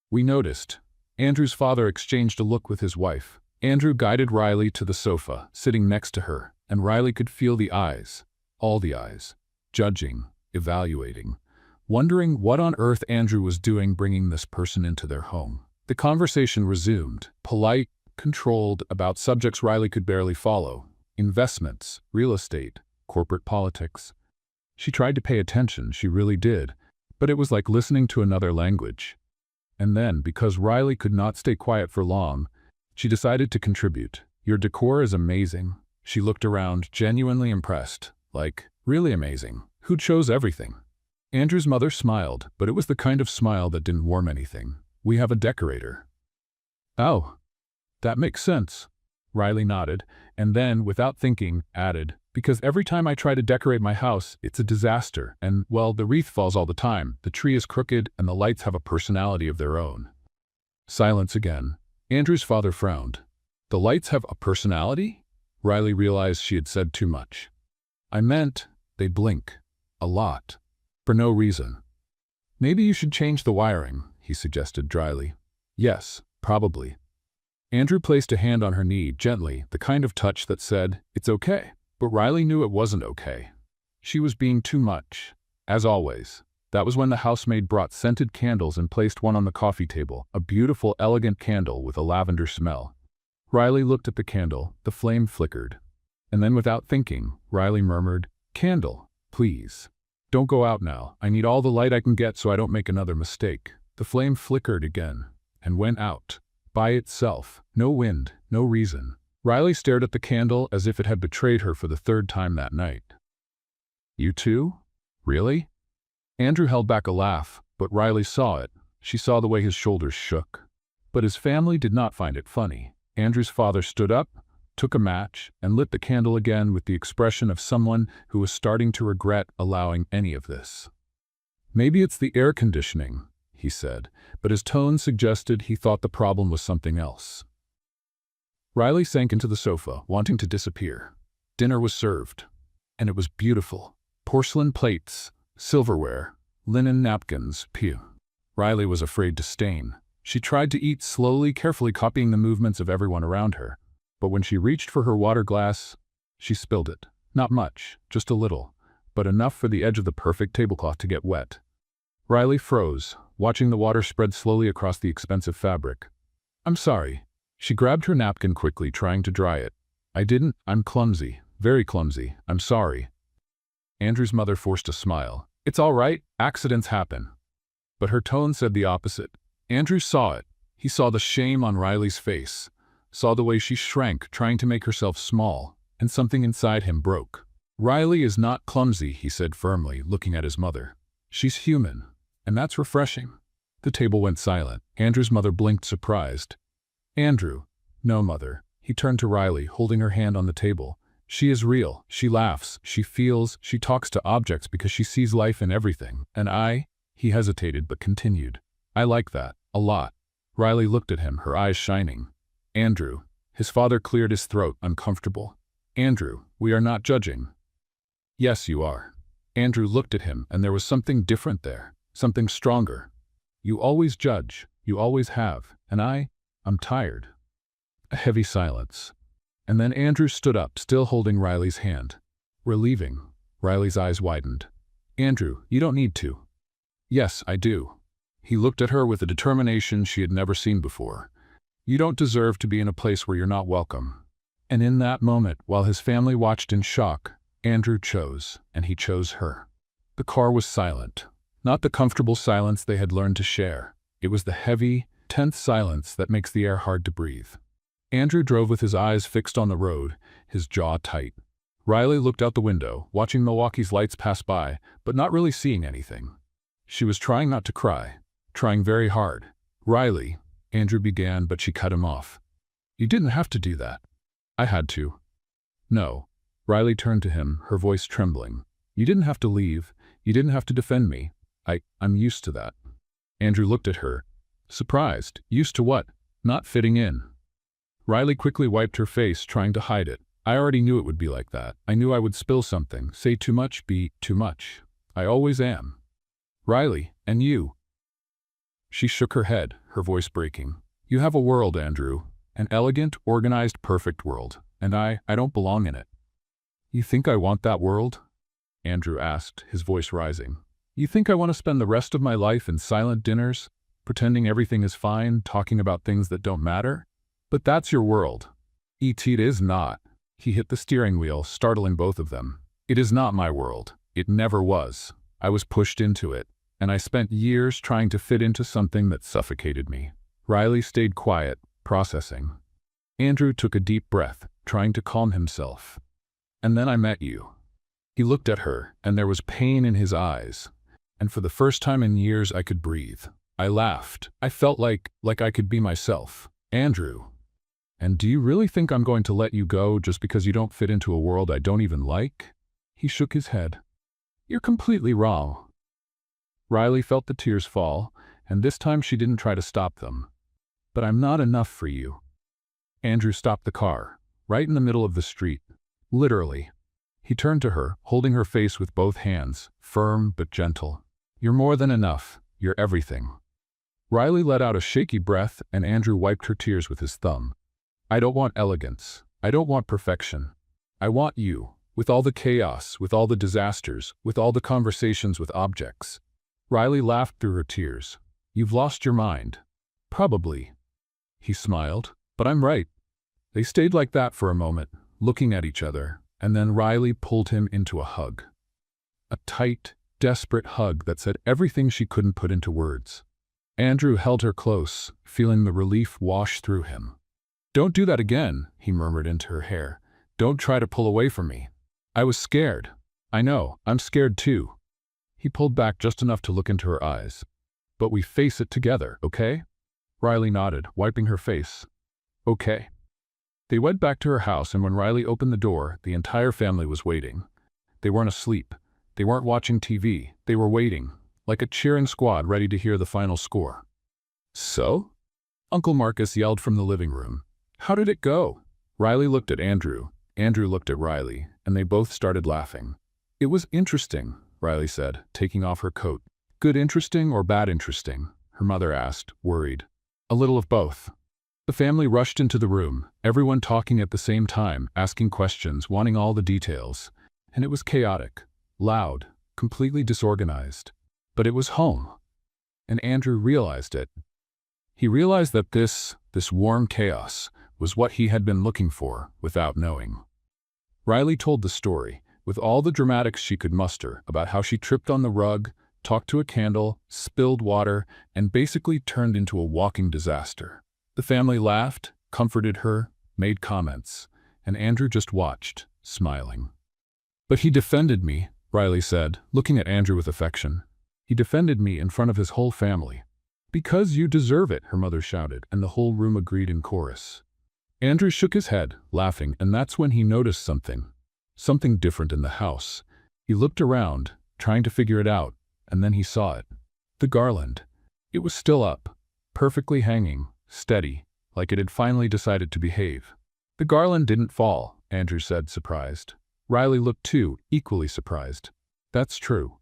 "We noticed." Andrew's father exchanged a look with his wife. Andrew guided Riley to the sofa, sitting next to her, and Riley could feel the eyes. All the eyes. Judging, evaluating, wondering what on earth Andrew was doing bringing this person into their home. The conversation resumed, polite, controlled, about subjects Riley could barely follow. Investments, real estate, corporate politics. She tried to pay attention, she really did, but it was like listening to another language. And then, because Riley could not stay quiet for long, she decided to contribute. "Your decor is amazing." She looked around, genuinely impressed. Like, really amazing. Who chose everything? Andrew's mother smiled, but it was the kind of smile that didn't warm anything. "We have a decorator." "Oh, that makes sense." Riley nodded, and then, without thinking, added, "Because every time I try to decorate my house, it's a disaster, and, well, the wreath falls all the time, the tree is crooked, and the lights have a personality of their own." Silence again. Andrew's father frowned. "The lights have a personality?" Riley realized she had said too much. "I meant, they blink. A lot. For no reason." "Maybe you should change the wiring," he suggested dryly. "Yes, probably." Andrew placed a hand on her knee, gently, the kind of touch that said, "It's okay." But Riley knew it wasn't okay. She was being too much. As always. That was when the housemaid brought scented candles and placed one on the coffee table, a beautiful, elegant candle with a lavender smell. Riley looked at the candle, the flame flickered. And then without thinking, Riley murmured, "Candle, please. Don't go out now. I need all the light I can get so I don't make another mistake." The flame flickered again and went out. By itself. No wind, no reason. Riley stared at the candle as if it had betrayed her for the third time that night. You too? Really? Andrew held back a laugh, but Riley saw it. She saw the way his shoulders shook. But his family did not find it funny. Andrew's father stood up, took a match, and lit the candle again with the expression of someone who was starting to regret allowing any of this. Maybe it's the air conditioning, he said, but his tone suggested he thought the problem was something else. Riley sank into the sofa, wanting to disappear. Dinner was served, and it was beautiful. Porcelain plates, silverware, linen napkins, pew. Riley was afraid to stain. She tried to eat slowly, carefully copying the movements of everyone around her. But when she reached for her water glass, she spilled it. Not much, just a little, but enough for the edge of the perfect tablecloth to get wet. Riley froze, watching the water spread slowly across the expensive fabric. I'm sorry. She grabbed her napkin quickly, trying to dry it. I'm clumsy, very clumsy, I'm sorry. Andrew's mother forced a smile. It's all right, accidents happen. But her tone said the opposite. Andrew saw it. He saw the shame on Riley's face, saw the way she shrank, trying to make herself small, and something inside him broke. Riley is not clumsy, he said firmly, looking at his mother. She's human, and that's refreshing. The table went silent. Andrew's mother blinked, surprised. Andrew. No, Mother. He turned to Riley, holding her hand on the table. She is real. She laughs. She feels. She talks to objects because she sees life in everything. And he hesitated but continued. I like that. A lot. Riley looked at him, her eyes shining. Andrew. His father cleared his throat, uncomfortable. Andrew, we are not judging. Yes, you are. Andrew looked at him, and there was something different there. Something stronger. You always judge. You always have. And I'm tired. A heavy silence. And then Andrew stood up, still holding Riley's hand. We're leaving. Riley's eyes widened. Andrew, you don't need to. Yes, I do. He looked at her with a determination she had never seen before. You don't deserve to be in a place where you're not welcome. And in that moment, while his family watched in shock, Andrew chose, and he chose her. The car was silent. Not the comfortable silence they had learned to share. It was the heavy, tense silence that makes the air hard to breathe. Andrew drove with his eyes fixed on the road, his jaw tight. Riley looked out the window, watching Milwaukee's lights pass by, but not really seeing anything. She was trying not to cry, trying very hard. Riley, Andrew began, but she cut him off. You didn't have to do that. I had to. No. Riley turned to him, her voice trembling. You didn't have to leave. You didn't have to defend me. I'm used to that. Andrew looked at her, surprised. Used to what? Not fitting in. Riley quickly wiped her face, trying to hide it. I already knew it would be like that. I knew I would spill something, say too much, be too much. I always am. Riley, and you. She shook her head, her voice breaking. You have a world, Andrew. An elegant, organized, perfect world. And I don't belong in it. You think I want that world? Andrew asked, his voice rising. You think I want to spend the rest of my life in silent dinners, pretending everything is fine, talking about things that don't matter? But that's your world. It is not. He hit the steering wheel, startling both of them. It is not my world. It never was. I was pushed into it, and I spent years trying to fit into something that suffocated me. Riley stayed quiet, processing. Andrew took a deep breath, trying to calm himself. And then I met you. He looked at her, and there was pain in his eyes. And for the first time in years I could breathe. I laughed. I felt like I could be myself. Andrew. And do you really think I'm going to let you go just because you don't fit into a world I don't even like? He shook his head. You're completely wrong. Riley felt the tears fall, and this time she didn't try to stop them. But I'm not enough for you. Andrew stopped the car, right in the middle of the street. Literally. He turned to her, holding her face with both hands, firm but gentle. You're more than enough. You're everything. Riley let out a shaky breath, and Andrew wiped her tears with his thumb. I don't want elegance. I don't want perfection. I want you, with all the chaos, with all the disasters, with all the conversations with objects. Riley laughed through her tears. You've lost your mind. Probably. He smiled. But I'm right. They stayed like that for a moment, looking at each other, and then Riley pulled him into a hug. A tight, desperate hug that said everything she couldn't put into words. Andrew held her close, feeling the relief wash through him. "Don't do that again," he murmured into her hair. "Don't try to pull away from me. I was scared. I know, I'm scared too." He pulled back just enough to look into her eyes. "But we face it together, okay?" Riley nodded, wiping her face. "Okay." They went back to her house, and when Riley opened the door, the entire family was waiting. They weren't asleep. They weren't watching TV. They were waiting, like a cheering squad ready to hear the final score. "So?" Uncle Marcus yelled from the living room. "How did it go?" Riley looked at Andrew. Andrew looked at Riley, and they both started laughing. "It was interesting," Riley said, taking off her coat. "Good interesting or bad interesting?" her mother asked, worried. "A little of both." The family rushed into the room, everyone talking at the same time, asking questions, wanting all the details. And it was chaotic, loud, completely disorganized. But it was home. And Andrew realized it. He realized that this warm chaos was what he had been looking for without knowing. Riley told the story, with all the dramatics she could muster, about how she tripped on the rug, talked to a candle, spilled water, and basically turned into a walking disaster. The family laughed, comforted her, made comments, and Andrew just watched, smiling. "But he defended me," Riley said, looking at Andrew with affection. "He defended me in front of his whole family." "Because you deserve it," her mother shouted, and the whole room agreed in chorus. Andrew shook his head, laughing, and that's when he noticed something different in the house. He looked around, trying to figure it out, and then he saw it. The garland. It was still up, perfectly hanging, steady, like it had finally decided to behave. "The garland didn't fall," Andrew said, surprised. Riley looked too, equally surprised. "That's true."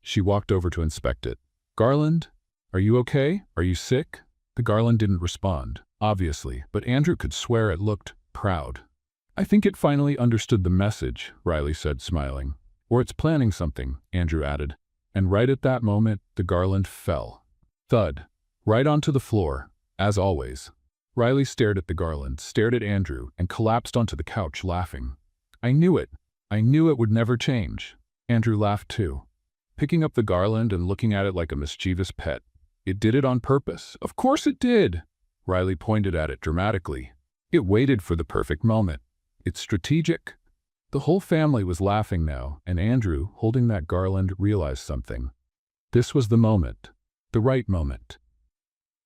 She walked over to inspect it. "Garland? Are you okay? Are you sick?" The garland didn't respond, obviously, but Andrew could swear it looked proud. "I think it finally understood the message," Riley said, smiling. "Or it's planning something," Andrew added. And right at that moment, the garland fell. Thud. Right onto the floor, as always. Riley stared at the garland, stared at Andrew, and collapsed onto the couch, laughing. "I knew it. I knew it would never change." Andrew laughed too, picking up the garland and looking at it like a mischievous pet. "It did it on purpose." "Of course it did!" Riley pointed at it dramatically. "It waited for the perfect moment. It's strategic." The whole family was laughing now, and Andrew, holding that garland, realized something. This was the moment. The right moment.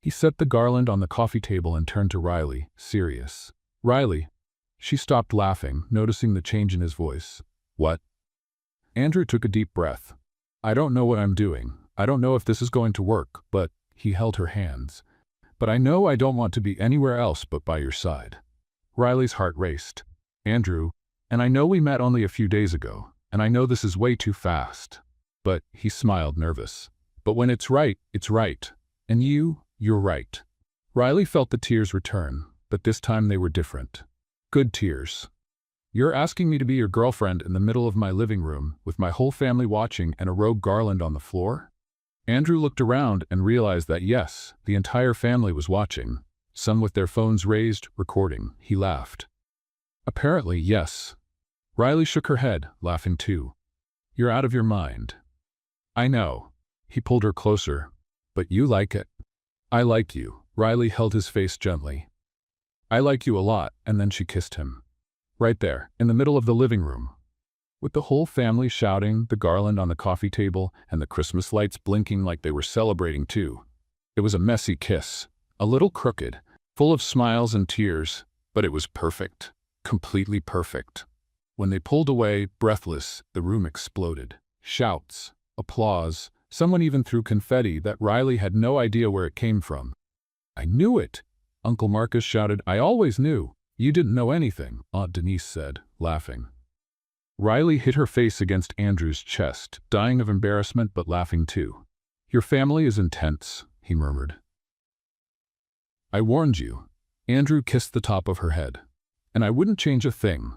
He set the garland on the coffee table and turned to Riley, serious. "Riley." She stopped laughing, noticing the change in his voice. "What?" Andrew took a deep breath. "I don't know what I'm doing. I don't know if this is going to work, but," he held her hands. "But I know I don't want to be anywhere else but by your side." Riley's heart raced. "Andrew, and I know we met only a few days ago, and I know this is way too fast." "But," he smiled, nervous. "But when it's right, it's right. And you're right." Riley felt the tears return, but this time they were different. Good tears. "You're asking me to be your girlfriend in the middle of my living room, with my whole family watching and a rogue garland on the floor?" Andrew looked around and realized that yes, the entire family was watching, some with their phones raised, recording. He laughed. "Apparently, yes." Riley shook her head, laughing too. "You're out of your mind." "I know." He pulled her closer. "But you like it." "I like you." Riley held his face gently. "I like you a lot," and then she kissed him. Right there, in the middle of the living room. With the whole family shouting, the garland on the coffee table, and the Christmas lights blinking like they were celebrating too. It was a messy kiss, a little crooked, full of smiles and tears, but it was perfect, completely perfect. When they pulled away, breathless, the room exploded. Shouts, applause, someone even threw confetti that Riley had no idea where it came from. "I knew it!" Uncle Marcus shouted. "I always knew." "You didn't know anything," Aunt Denise said, laughing. Riley hit her face against Andrew's chest, dying of embarrassment but laughing too. "Your family is intense," he murmured. "I warned you." Andrew kissed the top of her head. "And I wouldn't change a thing."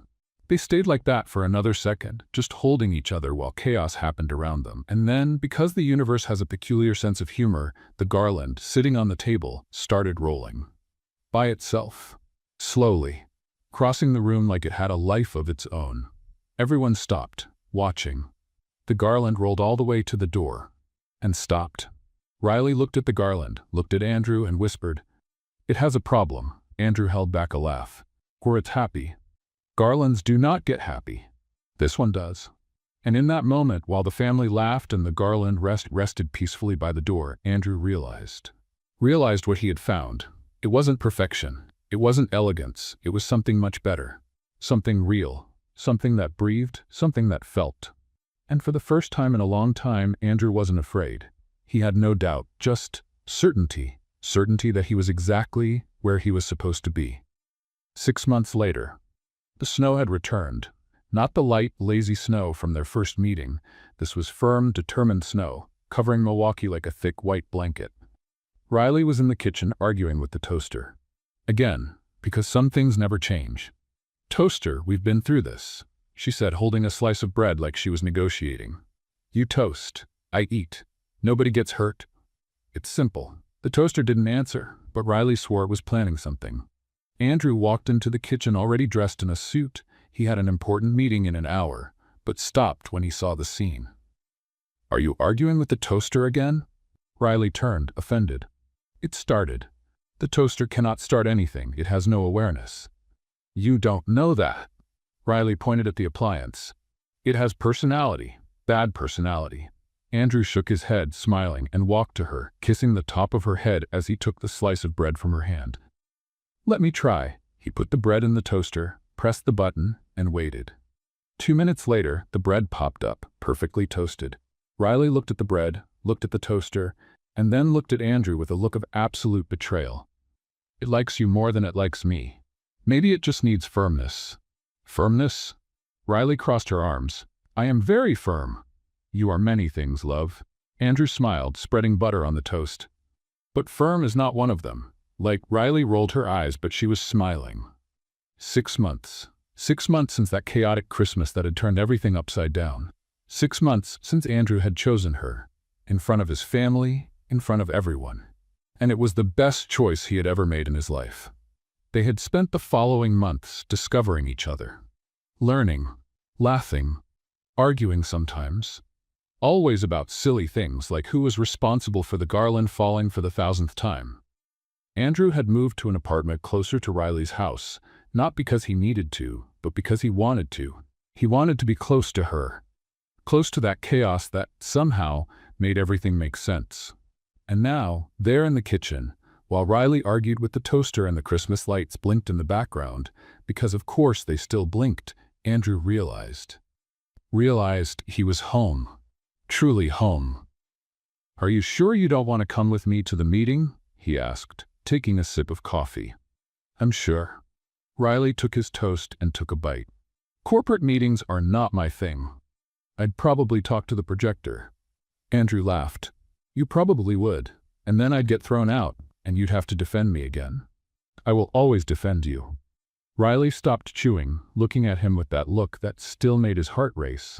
They stayed like that for another second, just holding each other while chaos happened around them. And then, because the universe has a peculiar sense of humor, the garland, sitting on the table, started rolling. By itself. Slowly. Crossing the room like it had a life of its own. Everyone stopped, watching. The garland rolled all the way to the door. And stopped. Riley looked at the garland, looked at Andrew, and whispered, "It has a problem." Andrew held back a laugh. "Or it's happy. Garlands do not get happy. This one does." And in that moment, while the family laughed and the garland rested peacefully by the door, Andrew realized what he had found. It wasn't perfection. It wasn't elegance. It was something much better. Something real. Something that breathed. Something that felt. And for the first time in a long time, Andrew wasn't afraid. He had no doubt, just certainty. Certainty that he was exactly where he was supposed to be. 6 months later, the snow had returned. Not the light, lazy snow from their first meeting. This was firm, determined snow, covering Milwaukee like a thick white blanket. Riley was in the kitchen arguing with the toaster. Again, because some things never change. "Toaster, we've been through this," she said, holding a slice of bread like she was negotiating. "You toast. I eat. Nobody gets hurt. It's simple." The toaster didn't answer, but Riley swore it was planning something. Andrew walked into the kitchen already dressed in a suit. He had an important meeting in an hour, but stopped when he saw the scene. "Are you arguing with the toaster again?" Riley turned, offended. "It started. The toaster cannot start anything. It has no awareness." "You don't know that." Riley pointed at the appliance. "It has personality. Bad personality." Andrew shook his head, smiling, and walked to her, kissing the top of her head as he took the slice of bread from her hand. "Let me try." He put the bread in the toaster, pressed the button, and waited. 2 minutes later, the bread popped up, perfectly toasted. Riley looked at the bread, looked at the toaster, and then looked at Andrew with a look of absolute betrayal. "It likes you more than it likes me. Maybe it just needs firmness." "Firmness?" Riley crossed her arms. "I am very firm." "You are many things, love." Andrew smiled, spreading butter on the toast. "But firm is not one of them." Riley rolled her eyes, but she was smiling. 6 months. 6 months since that chaotic Christmas that had turned everything upside down. 6 months since Andrew had chosen her. In front of his family, in front of everyone. And it was the best choice he had ever made in his life. They had spent the following months discovering each other. Learning. Laughing. Arguing sometimes. Always about silly things like who was responsible for the garland falling for the 1000th time. Andrew had moved to an apartment closer to Riley's house, not because he needed to, but because he wanted to. He wanted to be close to her. Close to that chaos that, somehow, made everything make sense. And now, there in the kitchen, while Riley argued with the toaster and the Christmas lights blinked in the background, because of course they still blinked, Andrew realized he was home. Truly home. "Are you sure you don't want to come with me to the meeting?" he asked, taking a sip of coffee. "I'm sure." Riley took his toast and took a bite. "Corporate meetings are not my thing. I'd probably talk to the projector." Andrew laughed. "You probably would, and then I'd get thrown out, and you'd have to defend me again." "I will always defend you." Riley stopped chewing, looking at him with that look that still made his heart race.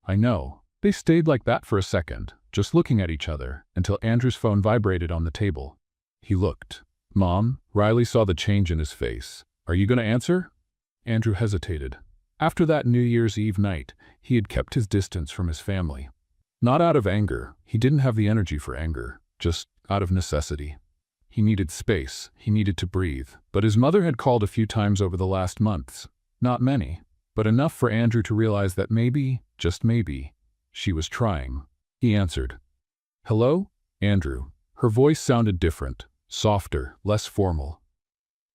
"I know." They stayed like that for a second, just looking at each other, until Andrew's phone vibrated on the table. He looked. "Mom?" Riley saw the change in his face. "Are you going to answer?" Andrew hesitated. After that New Year's Eve night, he had kept his distance from his family. Not out of anger. He didn't have the energy for anger. Just out of necessity. He needed space. He needed to breathe. But his mother had called a few times over the last months. Not many, but enough for Andrew to realize that maybe, just maybe, she was trying. He answered. "Hello?" "Andrew." Her voice sounded different, softer, less formal.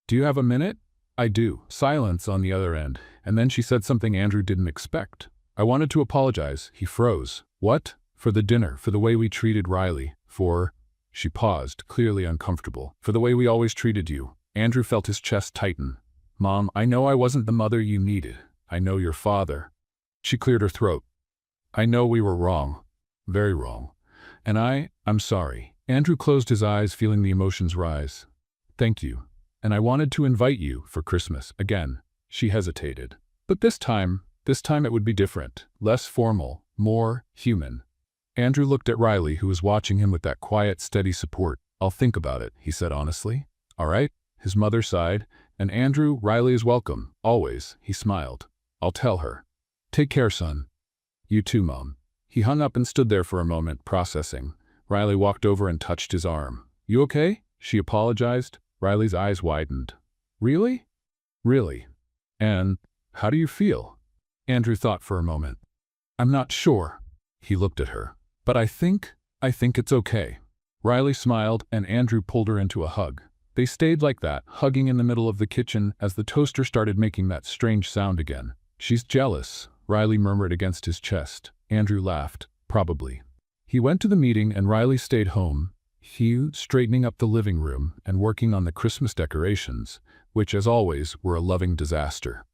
"Do you have a minute?" "I do." Silence on the other end, and then she said something Andrew didn't expect. "I wanted to apologize." He froze. "What?" "For the dinner, for the way we treated Riley, for—" She paused, clearly uncomfortable. "For the way we always treated you." Andrew felt his chest tighten. "Mom, I know I wasn't the mother you needed. I know your father." She cleared her throat. "I know we were wrong. Very wrong. And I'm sorry." Andrew closed his eyes, feeling the emotions rise. "Thank you. And I wanted to invite you for Christmas again." She hesitated. "But this time it would be different. Less formal, more human." Andrew looked at Riley, who was watching him with that quiet, steady support. "I'll think about it," he said honestly. "All right?" His mother sighed. "And Andrew, Riley is welcome. Always." He smiled. "I'll tell her." "Take care, son." "You too, Mom." He hung up and stood there for a moment, processing. Riley walked over and touched his arm. "You okay?" she apologized. Riley's eyes widened. "Really? Really? And how do you feel?" Andrew thought for a moment. "I'm not sure." He looked at her. "But I think it's okay." Riley smiled, and Andrew pulled her into a hug. They stayed like that, hugging in the middle of the kitchen as the toaster started making that strange sound again. "She's jealous," Riley murmured against his chest. Andrew laughed. "Probably." He went to the meeting and Riley stayed home, Hugh straightening up the living room and working on the Christmas decorations, which, as always, were a loving disaster.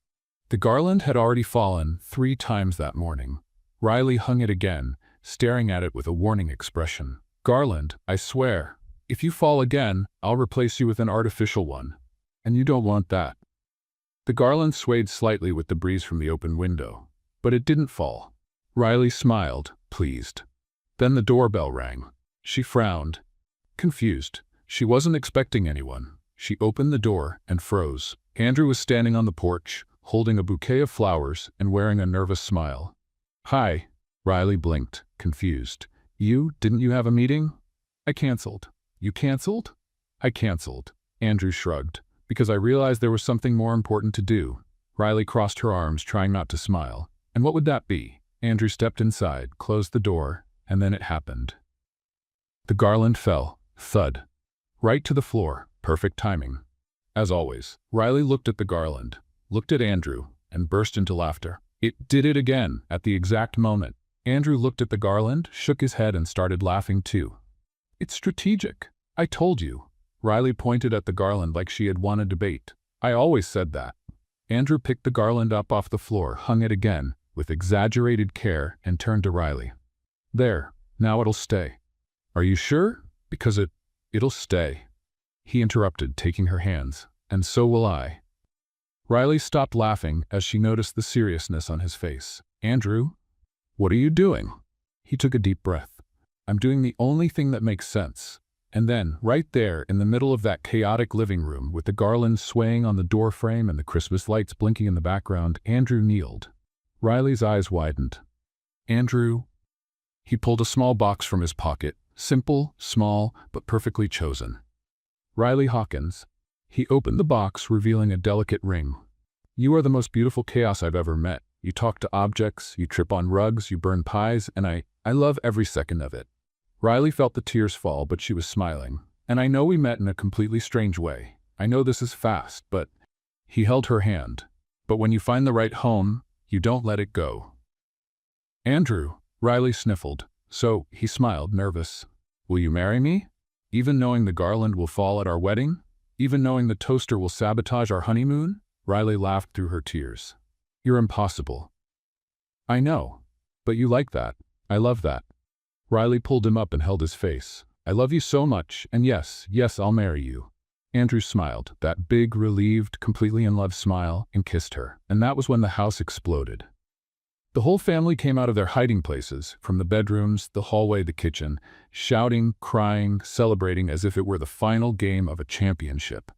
The garland had already fallen 3 times that morning. Riley hung it again, staring at it with a warning expression. "Garland, I swear, if you fall again, I'll replace you with an artificial one. And you don't want that." The garland swayed slightly with the breeze from the open window, but it didn't fall. Riley smiled, pleased. Then the doorbell rang. She frowned, confused. She wasn't expecting anyone. She opened the door and froze. Andrew was standing on the porch, holding a bouquet of flowers and wearing a nervous smile. "Hi." Riley blinked, confused. Didn't you have a meeting?" "I canceled." "You canceled?" "I canceled." Andrew shrugged. "Because I realized there was something more important to do." Riley crossed her arms, trying not to smile. "And what would that be?" Andrew stepped inside, closed the door, and then it happened. The garland fell, thud, right to the floor. Perfect timing. As always, Riley looked at the garland, looked at Andrew, and burst into laughter. It did it again, at the exact moment. Andrew looked at the garland, shook his head, and started laughing too. "It's strategic. I told you." Riley pointed at the garland like she had won a debate. "I always said that." Andrew picked the garland up off the floor, hung it again, with exaggerated care, and turned to Riley. "There, now it'll stay." "Are you sure? Because it'll stay." He interrupted, taking her hands. "And so will I." Riley stopped laughing as she noticed the seriousness on his face. "Andrew, what are you doing?" He took a deep breath. "I'm doing the only thing that makes sense." And then, right there, in the middle of that chaotic living room, with the garland swaying on the doorframe and the Christmas lights blinking in the background, Andrew kneeled. Riley's eyes widened. "Andrew." He pulled a small box from his pocket, simple, small, but perfectly chosen. "Riley Hawkins." He opened the box, revealing a delicate ring. "You are the most beautiful chaos I've ever met. You talk to objects, you trip on rugs, you burn pies, and I love every second of it." Riley felt the tears fall, but she was smiling. "And I know we met in a completely strange way. I know this is fast, but..." He held her hand. "But when you find the right home, you don't let it go." "Andrew," Riley sniffled. "So," he smiled, nervous. "Will you marry me? Even knowing the garland will fall at our wedding? Even knowing the toaster will sabotage our honeymoon?" Riley laughed through her tears. "You're impossible." "I know. But you like that. I love that." Riley pulled him up and held his face. "I love you so much, and yes, I'll marry you." Andrew smiled, that big, relieved, completely in love smile, and kissed her. And that was when the house exploded. The whole family came out of their hiding places, from the bedrooms, the hallway, the kitchen, shouting, crying, celebrating as if it were the final game of a championship.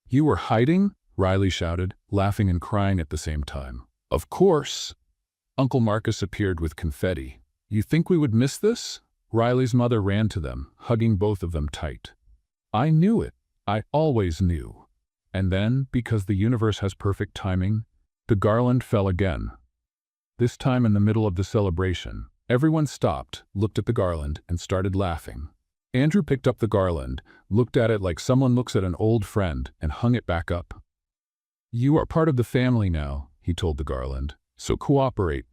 "You were hiding?" Riley shouted, laughing and crying at the same time. "Of course." Uncle Marcus appeared with confetti. "You think we would miss this?" Riley's mother ran to them, hugging both of them tight. "I knew it. I always knew." And then, because the universe has perfect timing, the garland fell again. This time in the middle of the celebration, everyone stopped, looked at the garland, and started laughing. Andrew picked up the garland, looked at it like someone looks at an old friend, and hung it back up. "You are part of the family now," he told the garland, "so cooperate."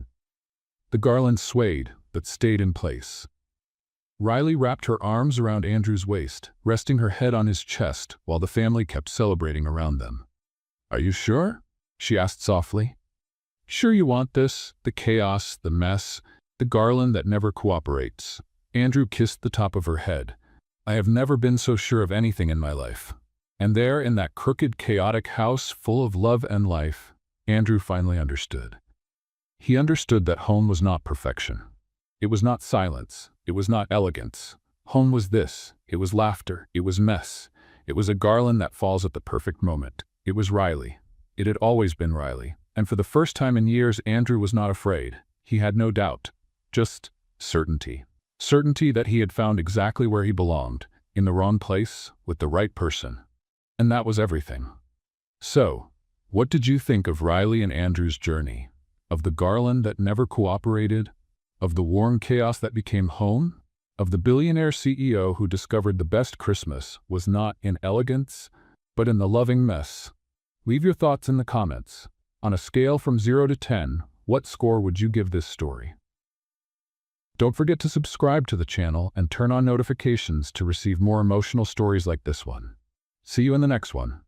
The garland swayed, but stayed in place. Riley wrapped her arms around Andrew's waist, resting her head on his chest while the family kept celebrating around them. "Are you sure?" she asked softly. "Sure you want this? The chaos, the mess, the garland that never cooperates." Andrew kissed the top of her head. "I have never been so sure of anything in my life." And there, in that crooked, chaotic house full of love and life, Andrew finally understood. He understood that home was not perfection. It was not silence. It was not elegance. Home was this. It was laughter. It was mess. It was a garland that falls at the perfect moment. It was Riley. It had always been Riley. And for the first time in years, Andrew was not afraid. He had no doubt. Just certainty. Certainty that he had found exactly where he belonged, in the wrong place, with the right person. And that was everything. So, what did you think of Riley and Andrew's journey? Of the garland that never cooperated? Of the warm chaos that became home? Of the billionaire CEO who discovered the best Christmas was not in elegance, but in the loving mess? Leave your thoughts in the comments. On a scale from 0 to 10, what score would you give this story? Don't forget to subscribe to the channel and turn on notifications to receive more emotional stories like this one. See you in the next one.